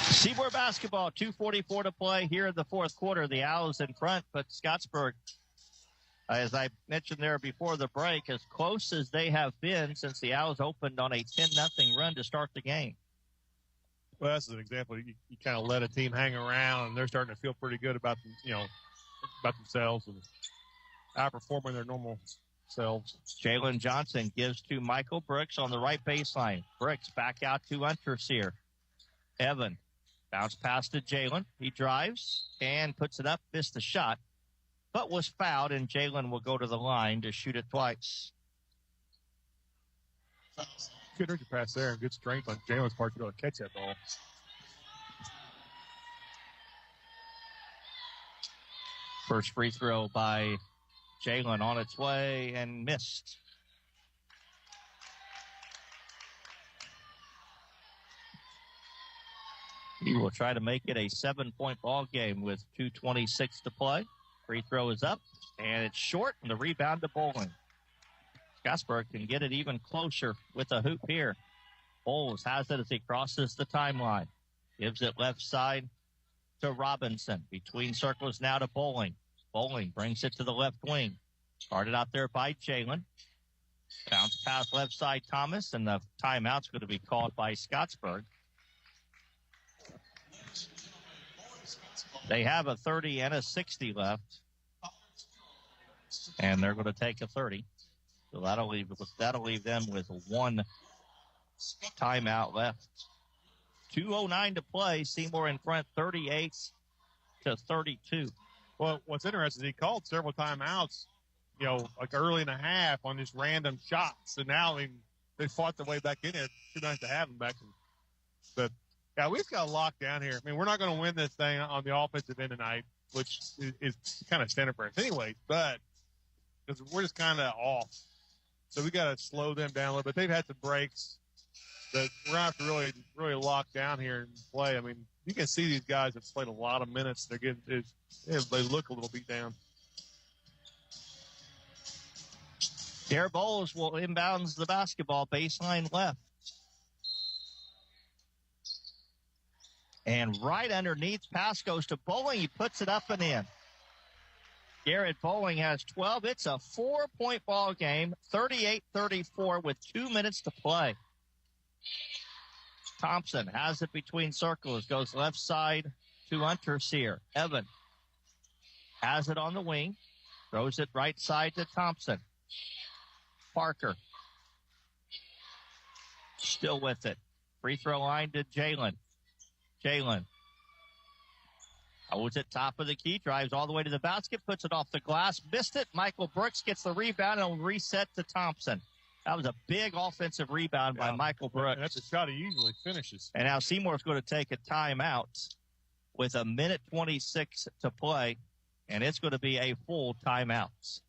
Seymour basketball, 2:44 to play here in the fourth quarter. The Owls in front, but Scottsburg, as I mentioned there before the break, as close as they have been since the Owls opened on a 10-0 run to start the game. Well, that's an example. You kind of let a team hang around, and they're starting to feel pretty good about about themselves and outperforming their normal selves. Jalen Johnson gives to Michael Brooks on the right baseline. Brooks back out to Unterseer. Evan bounce pass to Jalen. He drives and puts it up, missed the shot, but was fouled, and Jalen will go to the line to shoot it twice. Good reach pass there and good strength on Jalen's part to be able to catch that ball. First free throw by Jalen on its way and missed. He will try to make it a 7-point ball game with 2:26 to play. Free throw is up, and it's short, and the rebound to Bowling. Scottsburg can get it even closer with a hoop here. Bowles has it as he crosses the timeline. Gives it left side to Robinson. Between circles now to Bowling. Bowling brings it to the left wing. Started out there by Jalen. Bounce pass left side Thomas, and the timeout's going to be called by Scottsburg. They have a 30 and a 60 left, and they're going to take a 30. So that'll leave them with one timeout left. 2:09 to play. Seymour in front, 38-32. Well, what's interesting is he called several timeouts, like early in the half on just random shots. And now, they fought their way back in it. Too nice to have them back. But, yeah, we've got to lock down here. We're not going to win this thing on the offensive end tonight, which is kind of standard for us anyway. But because we're just kind of off. So we got to slow them down a little bit. They've had some breaks that we're going to have to really, really lock down here and play. You can see these guys have played a lot of minutes. They look a little beat down. Dare Bowles will inbounds the basketball, baseline left. And right underneath, pass goes to Bowling. He puts it up and in. Garrett Bowling has 12. It's a 4-point ball game, 38-34 with 2 minutes to play. Thompson has it between circles, goes left side to Unterseer. Evan has it on the wing, throws it right side to Thompson. Parker still with it. Free throw line to Jalen. Jalen holds it top of the key, drives all the way to the basket, puts it off the glass, missed it. Michael Brooks gets the rebound and will reset to Thompson. That was a big offensive rebound by Michael Brooks. And that's a shot he usually finishes. And now Seymour's going to take a timeout with 1:26 to play, and it's going to be a full timeout.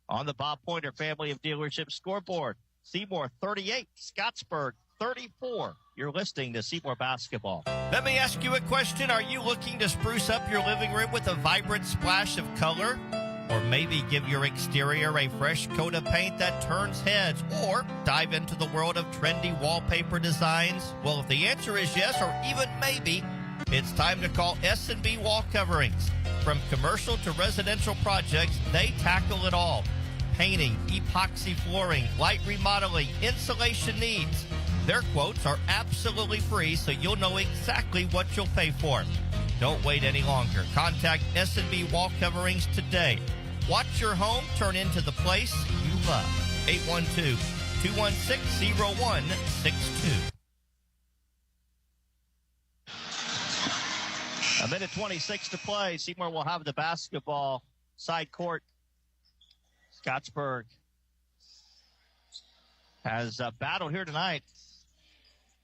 On the Bob Pointer Family of Dealerships scoreboard, Seymour 38, Scottsburg 34. You're listening to Seymour Basketball. Let me ask you a question. Are you looking to spruce up your living room with a vibrant splash of color? Or maybe give your exterior a fresh coat of paint that turns heads? Or dive into the world of trendy wallpaper designs? Well, if the answer is yes, or even maybe, it's time to call S&B Wall Coverings. From commercial to residential projects, they tackle it all. Painting, epoxy flooring, light remodeling, insulation needs. Their quotes are absolutely free, so you'll know exactly what you'll pay for. Don't wait any longer. Contact S&B Wall Coverings today. Watch your home turn into the place you love. 812-216-0162. A minute 26 to play. Seymour will have the basketball side court. Scottsburg has battled here tonight.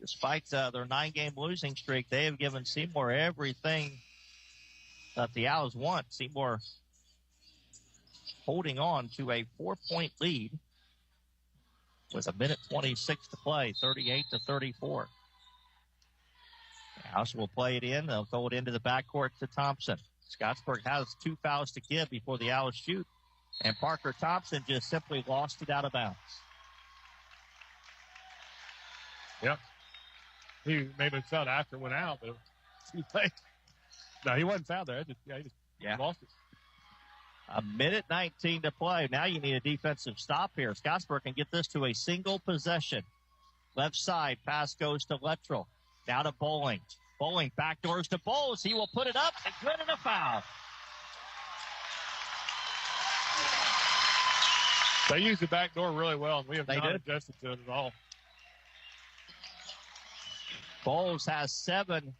Despite their 9-game losing streak, they have given Seymour everything that the Owls want. Seymour holding on to a 4-point lead with a minute 26 to play, 38-34. The Owls will play it in. They'll throw it into the backcourt to Thompson. Scottsburg has 2 fouls to give before the Owls shoot, and Parker Thompson just simply lost it out of bounds. Yep. He maybe fouled after it went out, but too late. No, he wasn't fouled there. He just lost it. A minute 19 to play. Now you need a defensive stop here. Scottsburg can get this to a single possession. Left side, pass goes to Lettrell. Now to Bowling. Bowling backdoors to Bowles. He will put it up and good and a foul. They use the back door really well, and we have not adjusted to it at all. Bowles has 7.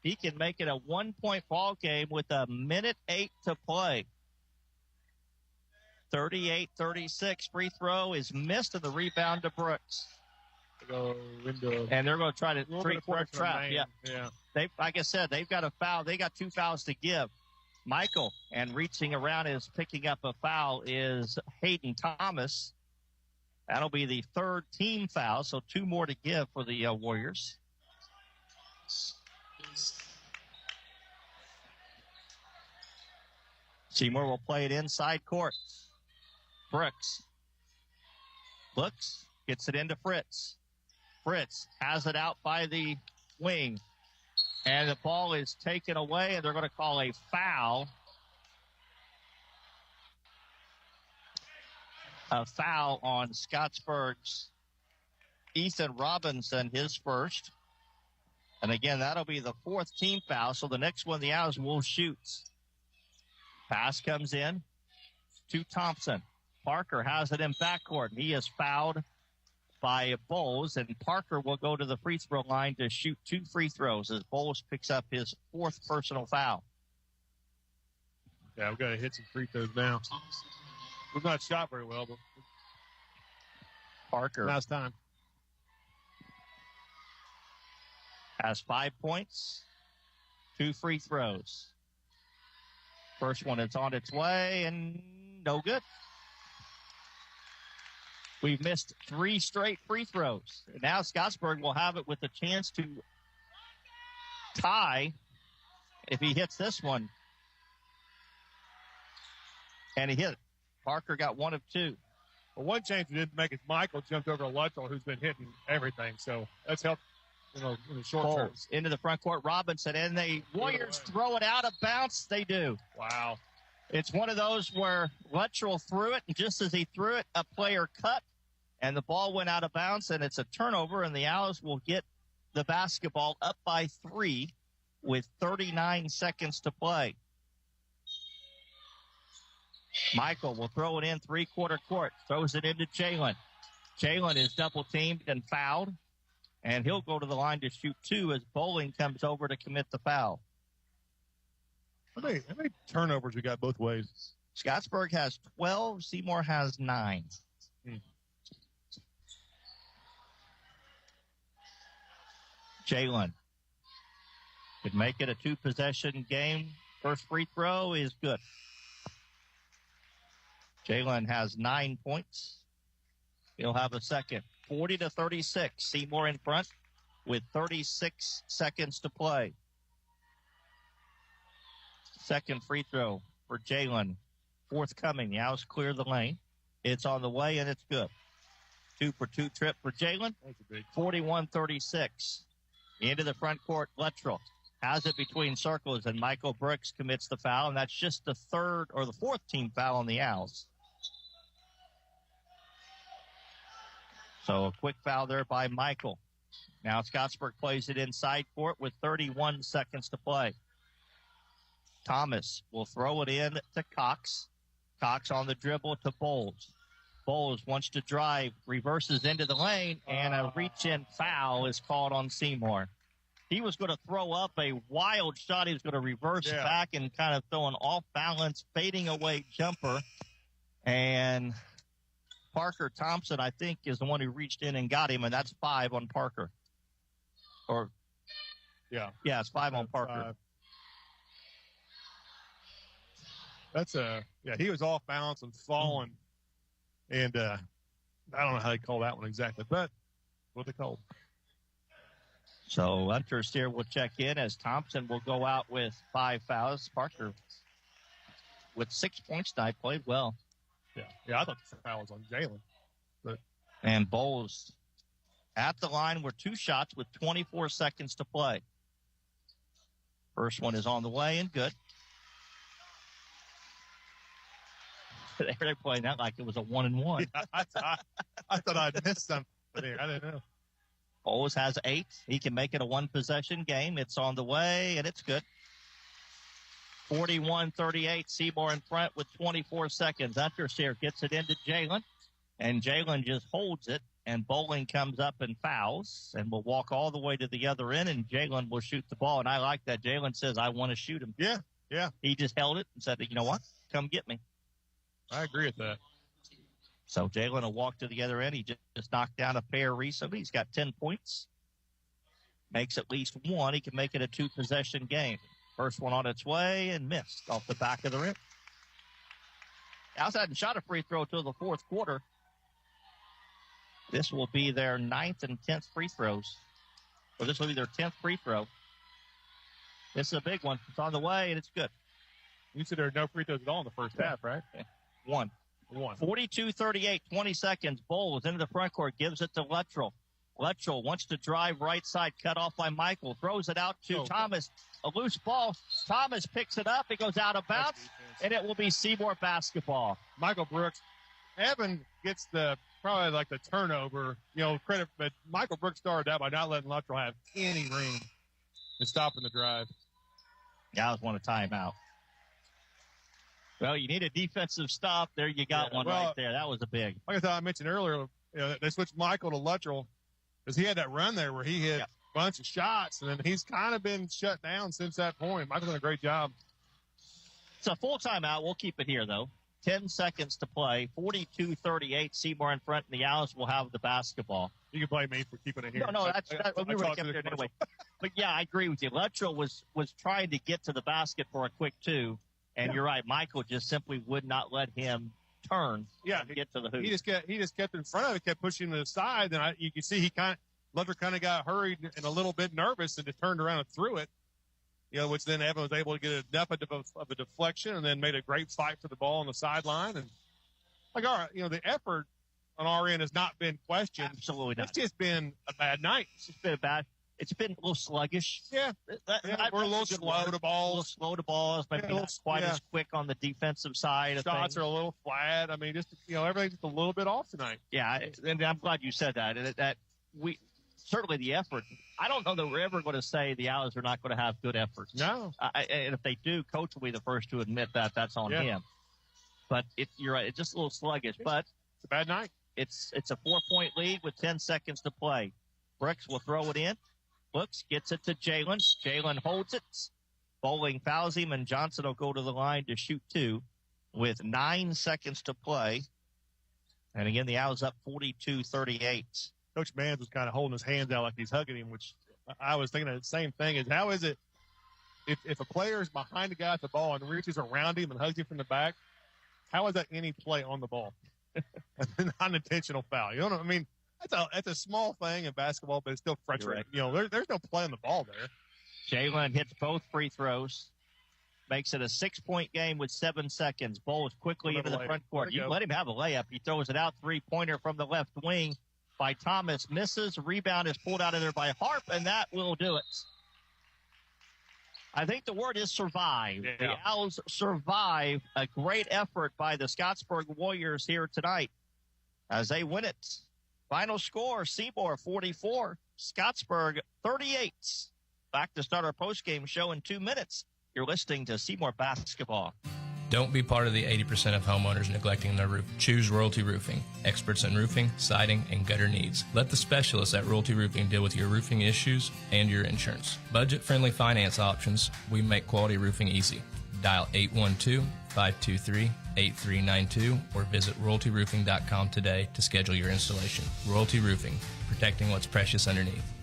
He can make it a 1-point ball game with a minute 8 to play. 38-36. Free throw is missed, and the rebound to Brooks. And they're going to try to three-quarter trap. Yeah. Like I said, they've got a foul. They got 2 fouls to give. Michael, and reaching around is picking up a foul, is Hayden Thomas. That'll be the 3rd team foul, so 2 more to give for the Warriors. Seymour will play it inside court. Brooks looks, gets it into Fritz. Fritz has it out by the wing, and the ball is taken away, and they're going to call a foul. A foul on Scottsburg's Ethan Robinson, his first. And again, that'll be the 4th team foul, so the next one the Owls will shoot. Pass comes in to Thompson. Parker has it in backcourt. He is fouled by Bowles, and Parker will go to the free throw line to shoot 2 free throws as Bowles picks up his 4th personal foul. Yeah, we've got to hit some free throws now. We've not shot very well, but Parker last time has 5 points, 2 free throws. First one is on its way, and no good. We've missed 3 straight free throws. Now Scottsburg will have it with a chance to tie if he hits this one. And he hit it. Parker got 1 of 2. Well, one change we didn't make is Michael jumped over to Luttrell, who's been hitting everything. So that's helped, in the short term. Into the front court, Robinson, and the Warriors throw it out of bounds. They do. Wow. It's one of those where Luttrell threw it, and just as he threw it, a player cut, and the ball went out of bounds, and it's a turnover, and the Owls will get the basketball up by 3 with 39 seconds to play. Michael will throw it in three-quarter court, throws it into Jalen. Jalen is double-teamed and fouled, and he'll go to the line to shoot 2 as Bowling comes over to commit the foul. How many turnovers we got both ways? Scottsburg has 12. Seymour has 9. Jalen could make it a 2-possession game. First free throw is good. Jalen has 9 points. He'll have a second. 40-36. Seymour in front with 36 seconds to play. Second free throw for Jalen. Forthcoming. The Owls clear the lane. It's on the way, and it's good. 2-for-2 trip for Jalen. 41-36. Into the front court, Luttrell has it between circles, and Michael Brooks commits the foul, and that's just the third or the fourth team foul on the Owls. So a quick foul there by Michael. Now Scottsburg plays it inside court with 31 seconds to play. Thomas will throw it in to Cox. Cox on the dribble to Bowles. Bowles wants to drive, reverses into the lane, and a reach-in foul is called on Seymour. He was going to throw up a wild shot. He was going to reverse back and kind of throw an off-balance, fading away jumper. And Parker Thompson, I think, is the one who reached in and got him, and that's 5 on Parker. Yeah, it's 5 on Parker. He was off balance and falling. And I don't know how they call that one exactly, but what they call. So Hunter Steer will check in as Thompson will go out with 5 fouls. Parker with 6 points tonight played well. Yeah, I thought the foul was on Jalen. And Bowles at the line were 2 shots with 24 seconds to play. First one is on the way and good. They're playing that like it was a 1-and-1. Yeah, I thought I'd missed something there. I didn't know. Bowles has 8. He can make it a 1-possession game. It's on the way, and it's good. 41-38. Seymour in front with 24 seconds. Unterseer gets it into Jalen, and Jalen just holds it, and Bowling comes up and fouls, and will walk all the way to the other end, and Jalen will shoot the ball. And I like that. Jalen says, I want to shoot him. Yeah. He just held it and said, you know what? Come get me. I agree with that. So Jalen will walk to the other end. He just knocked down a pair recently. He's got 10 points. Makes at least 1. He can make it a 2-possession game. First one on its way and missed off the back of the rim. Owls hadn't shot a free throw till the fourth quarter. This will be their 9th and 10th free throws. Or this will be their 10th free throw. This is a big one. It's on the way, and it's good. You said there are no free throws at all in the first half, right? 1. 42-38, 20 seconds. Bowles into the front court, gives it to Luttrell. Luttrell wants to drive right side, cut off by Michael. Throws it out to Thomas. A loose ball. Thomas picks it up. It goes out of bounds, and it will be Seymour basketball. Michael Brooks. Evan gets probably like the turnover, credit, but Michael Brooks started that by not letting Luttrell have any room and stopping the drive. Yeah, I was want a timeout. Well, you need a defensive stop. There you got one right there. That was a big. Like I thought I mentioned earlier, they switched Michael to Luttrell because he had that run there where he hit a bunch of shots, and then he's kind of been shut down since that point. Michael's done a great job. It's a full timeout. We'll keep it here, though. 10 seconds to play. 42-38. Seymour in front, and the Owls will have the basketball. You can blame me for keeping it here. No, we would have kept it anyway. But, yeah, I agree with you. Luttrell was trying to get to the basket for a quick 2. And you're right. Michael just simply would not let him turn. And get to the hoop. He just kept in front of it, kept pushing to the side. Then you can see Luttrell kind of got hurried and a little bit nervous, and just turned around and threw it. Which then Evan was able to get enough of a deflection, and then made a great fight for the ball on the sideline. And all right, the effort on our end has not been questioned. Absolutely not. It's just been a bad night. It's been a little sluggish. Yeah. We're a little slow to balls. Maybe not quite as quick on the defensive side of things. Shots are a little flat. I mean, everything's just a little bit off tonight. Yeah, and I'm glad you said that. That we certainly the effort. I don't know that we're ever going to say the Owls are not going to have good efforts. No. And if they do, Coach will be the first to admit that. That's on him. But you're right. It's just a little sluggish. But it's a bad night. It's a 4-point lead with 10 seconds to play. Brooks will throw it in. Brooks gets it to Jalen. Jalen holds it. Bowling fouls him, and Johnson will go to the line to shoot 2 with 9 seconds to play. And again, the Owls up 42-38. Coach Mans was kind of holding his hands out like he's hugging him, which I was thinking of the same thing. Is how is it if a player is behind the guy at the ball and reaches around him and hugs him from the back, how is that any play on the ball? An unintentional foul. You know what I mean? That's a small thing in basketball, but it's still frustrating. Right. There's no play on the ball there. Jalen hits both free throws, makes it a 6-point game with 7 seconds. Bowles quickly into the front court. You let him have a layup. He throws it out, 3-pointer from the left wing by Thomas. Misses. Rebound is pulled out of there by Harp, and that will do it. I think the word is survive. Yeah. The Owls survive a great effort by the Scottsburg Warriors here tonight as they win it. Final score, Seymour 44, Scottsburg 38. Back to start our postgame show in 2 minutes. You're listening to Seymour Basketball. Don't be part of the 80% of homeowners neglecting their roof. Choose Royalty Roofing, experts in roofing, siding, and gutter needs. Let the specialists at Royalty Roofing deal with your roofing issues and your insurance. Budget-friendly finance options. We make quality roofing easy. Dial 812-523-8392 or visit royaltyroofing.com today to schedule your installation. Royalty Roofing, protecting what's precious underneath.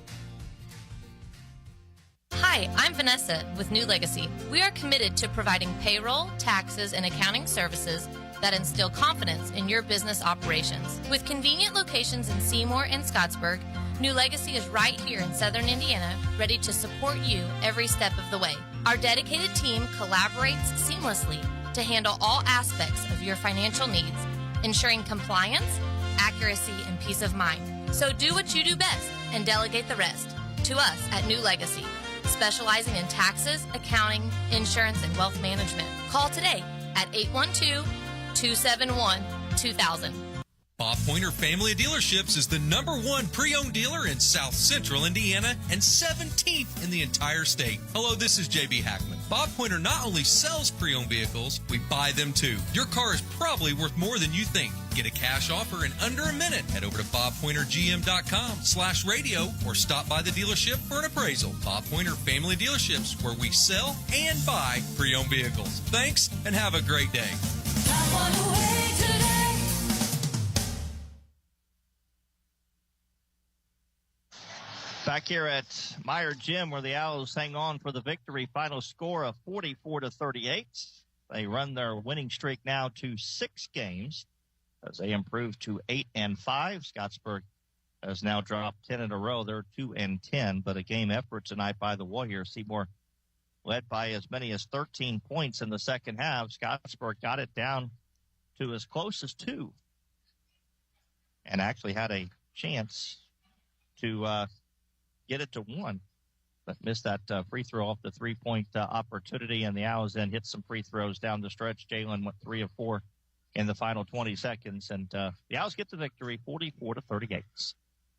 Hi, I'm Vanessa with New Legacy. We are committed to providing payroll, taxes, and accounting services that instill confidence in your business operations. With convenient locations in Seymour and Scottsburg, New Legacy is right here in Southern Indiana, ready to support you every step of the way. Our dedicated team collaborates seamlessly to handle all aspects of your financial needs, ensuring compliance, accuracy, and peace of mind. So do what you do best and delegate the rest to us at New Legacy, specializing in taxes, accounting, insurance, and wealth management. Call today at 812-271-2000. Bob Pointer Family of Dealerships is the #1 pre-owned dealer in South Central Indiana and 17th in the entire state. Hello, this is JB Hackman. Bob Pointer not only sells pre-owned vehicles, we buy them too. Your car is probably worth more than you think. Get a cash offer in under a minute. Head over to bobpointergm.com/radio or stop by the dealership for an appraisal. Bob Pointer Family Dealerships, where we sell and buy pre-owned vehicles. Thanks and have a great day. Back here at Meyer Gym, where the Owls hang on for the victory. Final score of 44-38. They run their winning streak now to 6 games as they improve to 8-5. Scottsburg has now dropped 10 in a row. They're 2-10, but a game effort tonight by the Warriors. Seymour led by as many as 13 points in the second half. Scottsburg got it down to as close as 2 and actually had a chance to get it to 1, but missed that free throw off the 3-point opportunity, and the Owls then hit some free throws down the stretch. Jalen went 3 of 4 in the final 20 seconds, and the Owls get the victory 44-38.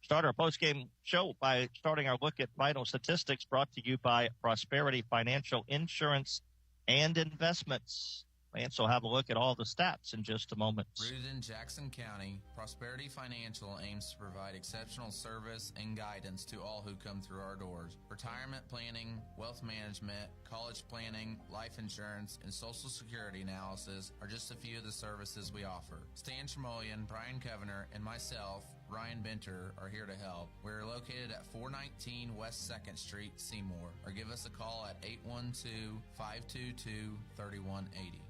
Start our postgame show by starting our look at vital statistics, brought to you by Prosperity Financial Insurance and Investments. Lance will have a look at all the stats in just a moment. Rooted in Jackson County, Prosperity Financial aims to provide exceptional service and guidance to all who come through our doors. Retirement planning, wealth management, college planning, life insurance, and Social Security analysis are just a few of the services we offer. Stan Tremoyan, Brian Covener, and myself, Ryan Benter, are here to help. We're located at 419 West 2nd Street, Seymour, or give us a call at 812-522-3180.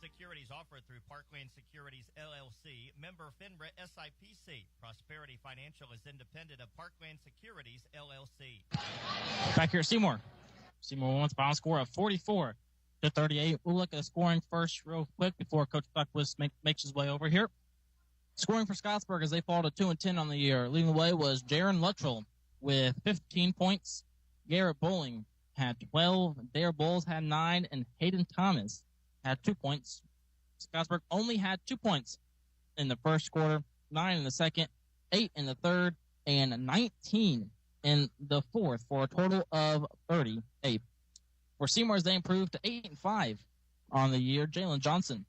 Securities offered through Parkland Securities LLC, member FINRA SIPC. Prosperity Financial is independent of Parkland Securities LLC. Back here at Seymour. Seymour wants final score of 44-38. We'll look at the scoring first real quick before Coach Buckwist makes his way over here. Scoring for Scottsburg as they fall to 2-10 on the year. Leading the way was Jaron Luttrell with 15 points. Garrett Bowling had 12. Dare Bowles had 9. And Hayden Thomas had 2 points. Scottsburg only had 2 points in the first quarter, 9 in the second, 8 in the third, and 19 in the fourth for a total of 38. For Seymour's, they improved to 8-5 on the year. Jalen Johnson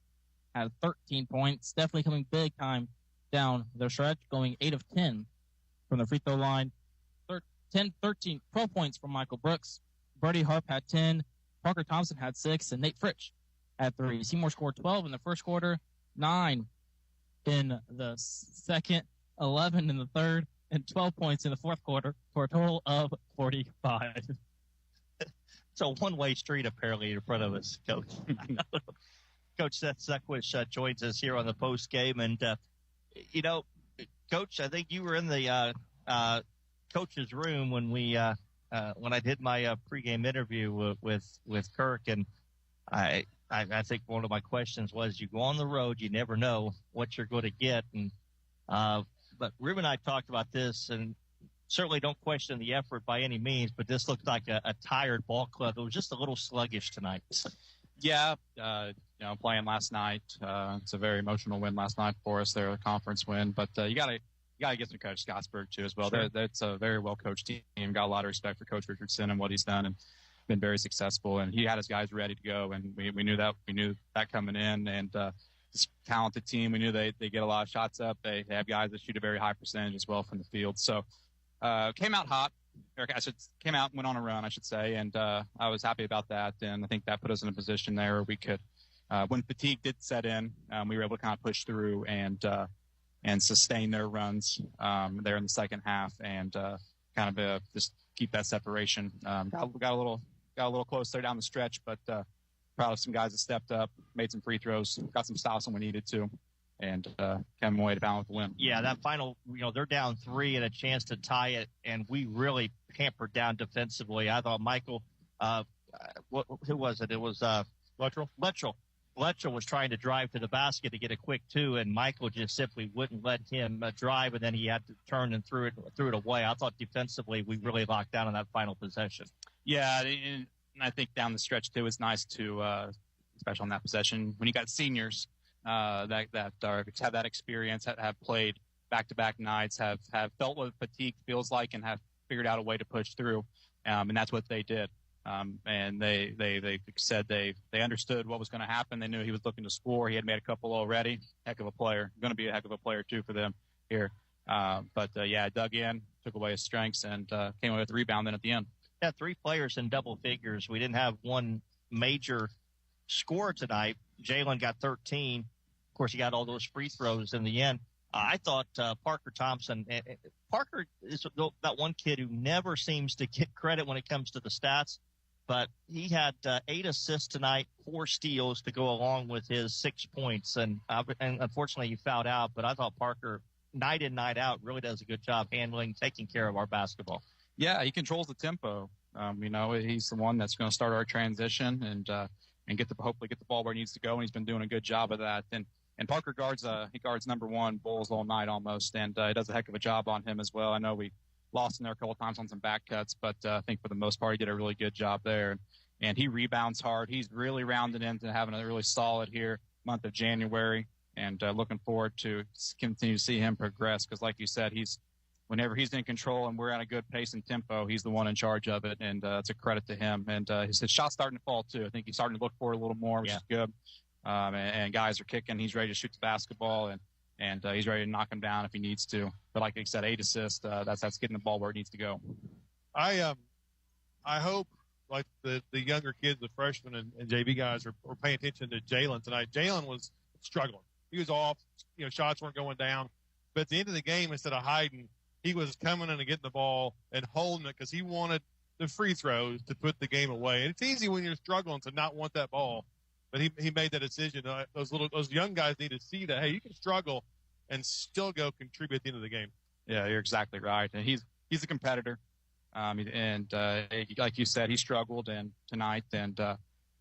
had 13 points, definitely coming big time down their stretch, going 8 of 10 from the free throw line. 12 points from Michael Brooks. Brody Harp had 10. Parker Thompson had 6, and Nate Fritsch at 3. Seymour scored 12 in the first quarter, 9 in the second, 11 in the third, and 12 points in the fourth quarter for a total of 45. It's a one-way street apparently in front of us, Coach. Coach Seth Zuckwitz joins us here on the post game, and Coach, I think you were in the coach's room when I did my pregame interview with Kirk, and I think one of my questions was, you go on the road, you never know what you're going to get, and but Ruben and I talked about this, and certainly don't question the effort by any means, but this looked like a tired ball club. It was just a little sluggish tonight. Yeah, playing last night, it's a very emotional win last night for us. They're a conference win, but you got to give some credit to Scottsburg too as well. Sure. That's a very well coached team. Got a lot of respect for Coach Richardson and what he's done, and been very successful. And he had his guys ready to go, and we knew that coming in. And this talented team, we knew they get a lot of shots up. They have guys that shoot a very high percentage as well from the field. So came out hot. Came out and went on a run, I should say, and I was happy about that. And I think that put us in a position there where we could, when fatigue did set in, we were able to kind of push through and sustain their runs there in the second half, and kind of just keep that separation. Got a little close there down the stretch, but proud of some guys that stepped up, made some free throws, got some stops when we needed to, and came away to balance the win. Yeah, that final, they're down 3 and a chance to tie it, and we really hampered down defensively. I thought Michael, who was it? It was Luttrell. Luttrell was trying to drive to the basket to get a quick 2, and Michael just simply wouldn't let him drive, and then he had to turn and threw it away. I thought defensively we really locked down on that final possession. Yeah, and I think down the stretch too, it's nice to, especially on that possession, when you got seniors that have that experience, have played back-to-back nights, have felt what fatigue feels like, and have figured out a way to push through, and that's what they did. And they said they understood what was going to happen. They knew he was looking to score. He had made a couple already. Heck of a player. Going to be a heck of a player too for them here. But dug in, took away his strengths, and came away with the rebound then at the end. Yeah, 3 players in double figures. We didn't have one major score tonight. Jalen got 13. Of course, he got all those free throws in the end. I thought Parker Thompson. Parker is that one kid who never seems to get credit when it comes to the stats, but he had 8 assists tonight, 4 steals to go along with his 6 points, and unfortunately he fouled out. But I thought Parker, night in, night out, really does a good job handling, taking care of our basketball. Yeah, he controls the tempo. He's the one that's going to start our transition and hopefully get the ball where it needs to go, and he's been doing a good job of that. And Parker guards number 1 Bulls all night almost, and he does a heck of a job on him as well. I know we lost in there a couple of times on some back cuts, but I think for the most part he did a really good job there. And he rebounds hard. He's really rounded into having a really solid month of January, and looking forward to continue to see him progress, because like you said, whenever he's in control and we're at a good pace and tempo, he's the one in charge of it, and it's a credit to him. And his shot's starting to fall too. I think he's starting to look for it a little more, which is good. And guys are kicking. He's ready to shoot the basketball, and he's ready to knock him down if he needs to. But like I said, 8 assists. That's getting the ball where it needs to go. I hope like the younger kids, the freshmen and JV guys are paying attention to Jalen tonight. Jalen was struggling. He was off. Shots weren't going down. But at the end of the game, instead of hiding, he was coming in and getting the ball and holding it because he wanted the free throws to put the game away. And it's easy when you're struggling to not want that ball. But he made that decision. Those young guys need to see that, hey, you can struggle and still go contribute at the end of the game. Yeah, you're exactly right. And he's a competitor. Like you said, he struggled tonight, and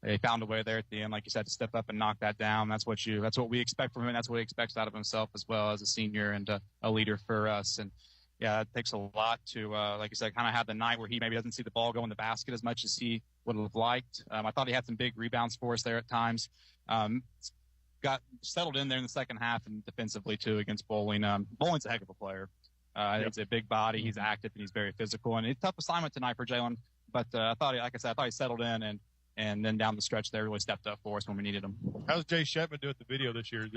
he found a way there at the end, like you said, to step up and knock that down. That's what we expect from him. That's what he expects out of himself as well as a senior and a leader for us. And yeah, it takes a lot to, like you said, kind of have the night where he maybe doesn't see the ball go in the basket as much as he would have liked. I thought he had some big rebounds for us there at times. Got settled in there in the second half and defensively too against Bowling. Bowling's a heck of a player. He's a big body. He's active and he's very physical. And it's a tough assignment tonight for Jalen. But I thought he settled in and then down the stretch there really stepped up for us when we needed him. How's Jay Shetman doing at the video this year? Is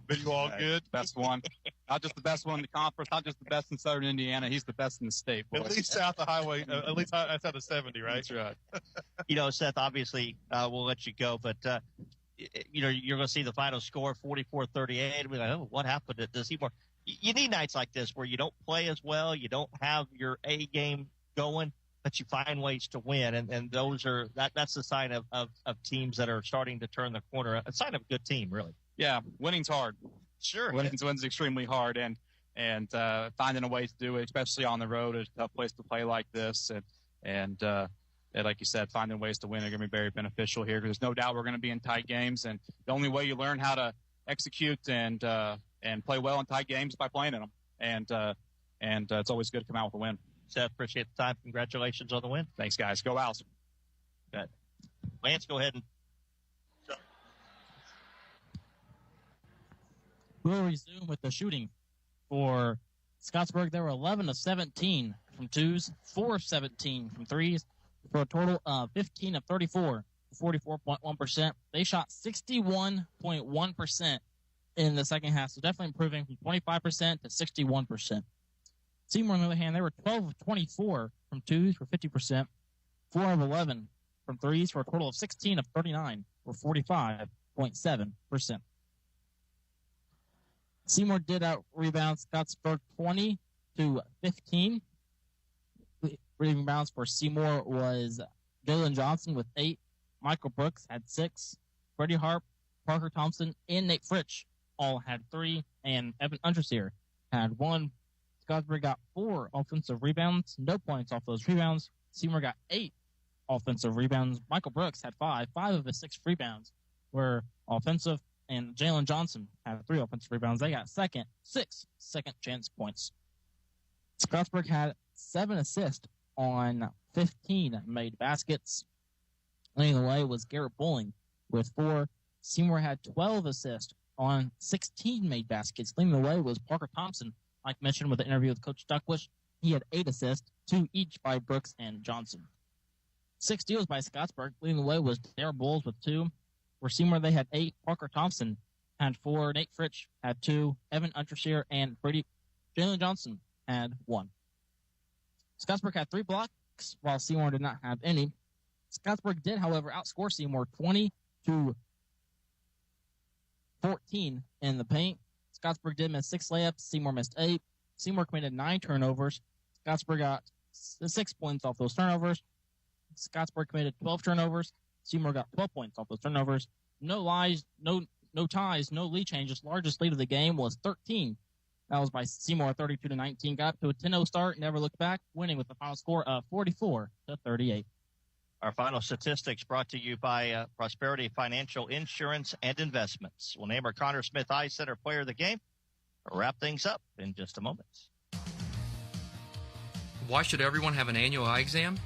video all good? Best one. Not just the best one in the conference, not just the best in Southern Indiana. He's the best in the state. Boy. At least south of Highway, at least outside of 70, right? That's right. Seth, obviously we'll let you go, but you're going to see the final score 44-38. We're like, oh, what happened to Seymour? You need nights like this where you don't play as well, you don't have your A game going, but you find ways to win, and that's the sign of teams that are starting to turn the corner. A sign of a good team, really. Yeah, winning's hard. Sure, winning's extremely hard, and and finding a way to do it, especially on the road, is a tough place to play like this. And like you said, finding ways to win are going to be very beneficial here, because there's no doubt we're going to be in tight games. And the only way you learn how to execute and play well in tight games is by playing in them. And it's always good to come out with a win. Seth, appreciate the time. Congratulations on the win. Thanks, guys. Go Owls. Good. Lance, go ahead and. We'll resume with the shooting for Scottsburg. They were 11 of 17 from twos, 4 of 17 from threes, for a total of 15 of 34, 44.1%. They shot 61.1% in the second half, so definitely improving from 25% to 61%. Seymour, on the other hand, they were 12 of 24 from twos for 50%, 4 of 11 from threes, for a total of 16 of 39 for 45.7%. Seymour did out-rebound Scottsburg 20 to 15. Rebounds for Seymour was Jalen Johnson with 8. Michael Brooks had 6. Freddie Harp, Parker Thompson, and Nate Fritsch all had 3. And Evan Underseer had 1. Scottsburg got 4 offensive rebounds. No points off those rebounds. Seymour got 8 offensive rebounds. Michael Brooks had 5. 5 of his 6 rebounds were offensive. And Jalen Johnson had 3 offensive rebounds. They got 6 second chance points. Scottsburg had 7 assists on 15 made baskets. Leading the way was Garrett Bowling with 4. Seymour had 12 assists on 16 made baskets. Leading the way was Parker Thompson, like mentioned with the interview with Coach Duckwish. He had 8 assists, 2 each by Brooks and Johnson. 6 steals by Scottsburg. Leading the way was Darren Bowles with 2. For Seymour, they had 8. Parker Thompson had 4. Nate Fritsch had 2. Evan Unterseer and Jalen Johnson had 1. Scottsburg had 3 blocks, while Seymour did not have any. Scottsburg did, however, outscore Seymour 20 to 14 in the paint. Scottsburg did miss 6 layups. Seymour missed 8. Seymour committed 9 turnovers. Scottsburg got 6 points off those turnovers. Scottsburg committed 12 turnovers. Seymour got 12 points off those turnovers. No lies, no ties, no lead changes. Largest lead of the game was 13. That was by Seymour, 32 to 19. Got up to a 10-0 start, never looked back, winning with the final score of 44 to 38. Our final statistics brought to you by Prosperity Financial Insurance and Investments. We'll name our Connor Smith Eye Center player of the game. We'll wrap things up in just a moment. Why should everyone have an annual eye exam?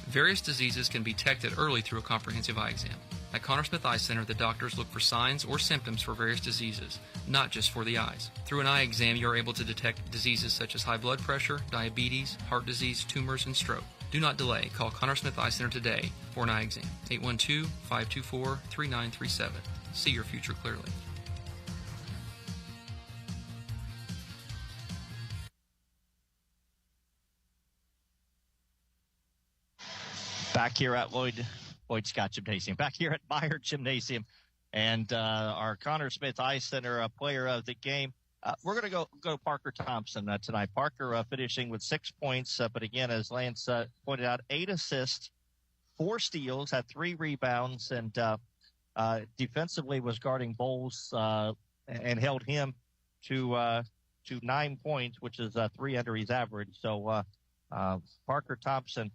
Various diseases can be detected early through a comprehensive eye exam. At Connor Smith Eye Center, the doctors look for signs or symptoms for various diseases, not just for the eyes. Through an eye exam, you are able to detect diseases such as high blood pressure, diabetes, heart disease, tumors, and stroke. Do not delay. Call Connor Smith Eye Center today for an eye exam. 812-524-3937. See your future clearly. Back here at Lloyd Scott Gymnasium, back here at Meyer Gymnasium, and our Connor Smith Eye Center player of the game. We're going to go Parker Thompson tonight. Parker finishing with 6 points, but again, as Lance pointed out, 8 assists, 4 steals, had 3 rebounds, and defensively was guarding Bowles and held him to 9 points, which is 3 under his average. So Parker Thompson,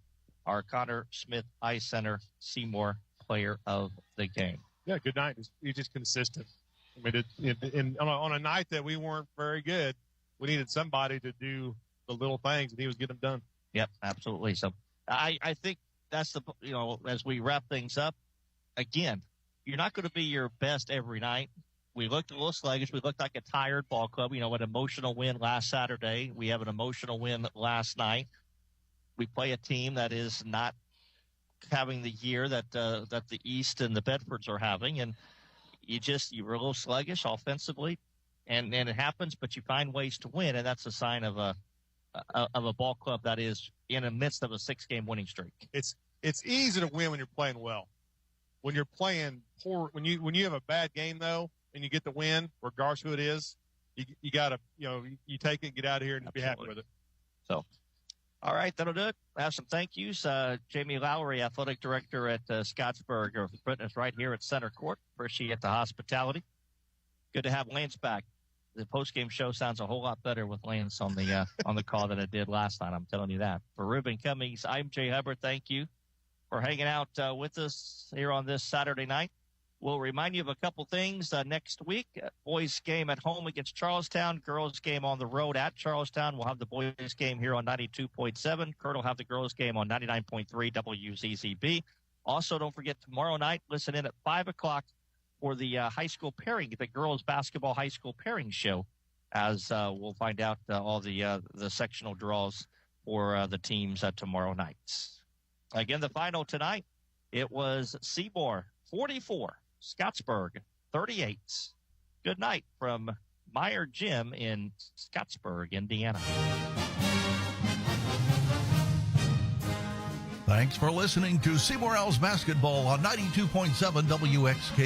our Connor Smith Eye Center Seymour player of the game. Yeah, good night. He's just consistent. I mean, on a night that we weren't very good, we needed somebody to do the little things, and he was getting them done. Yep, absolutely. So I think that's as we wrap things up, again, you're not going to be your best every night. We looked a little sluggish. We looked like a tired ball club. An emotional win last Saturday. We have an emotional win last night. We play a team that is not having the year that the East and the Bedfords are having, and you were a little sluggish offensively, and it happens. But you find ways to win, and that's a sign of a ball club that is in the midst of a 6-game winning streak. It's easy to win when you're playing well. When you're playing poor, when you have a bad game though, and you get the win, regardless who it is, you gotta you take it, get out of here, and Absolutely. Be happy with it. So. All right, that'll do it. I have some thank yous. Jamie Lowry, Athletic Director at Scottsburg, are putting us right here at Center Court. Appreciate the hospitality. Good to have Lance back the post-game show sounds a whole lot better with Lance on the call than it did last night. I'm telling you that. For Ruben Cummings, I'm Jay Hubbard. Thank you for hanging out with us here on this Saturday night. We'll remind you of a couple things next week. Boys game at home against Charlestown. Girls game on the road at Charlestown. We'll have the boys game here on 92.7. Kurt will have the girls game on 99.3 WZZB. Also, don't forget tomorrow night, listen in at 5 o'clock for the high school pairing, the girls basketball high school pairing show, as we'll find out all the sectional draws for the teams tomorrow night. Again, the final tonight, it was Seymour 44, Scottsburg 38. Good night from Meyer Gym in Scottsburg, Indiana. Thanks for listening to Seymour Owls basketball on 92.7 WXK.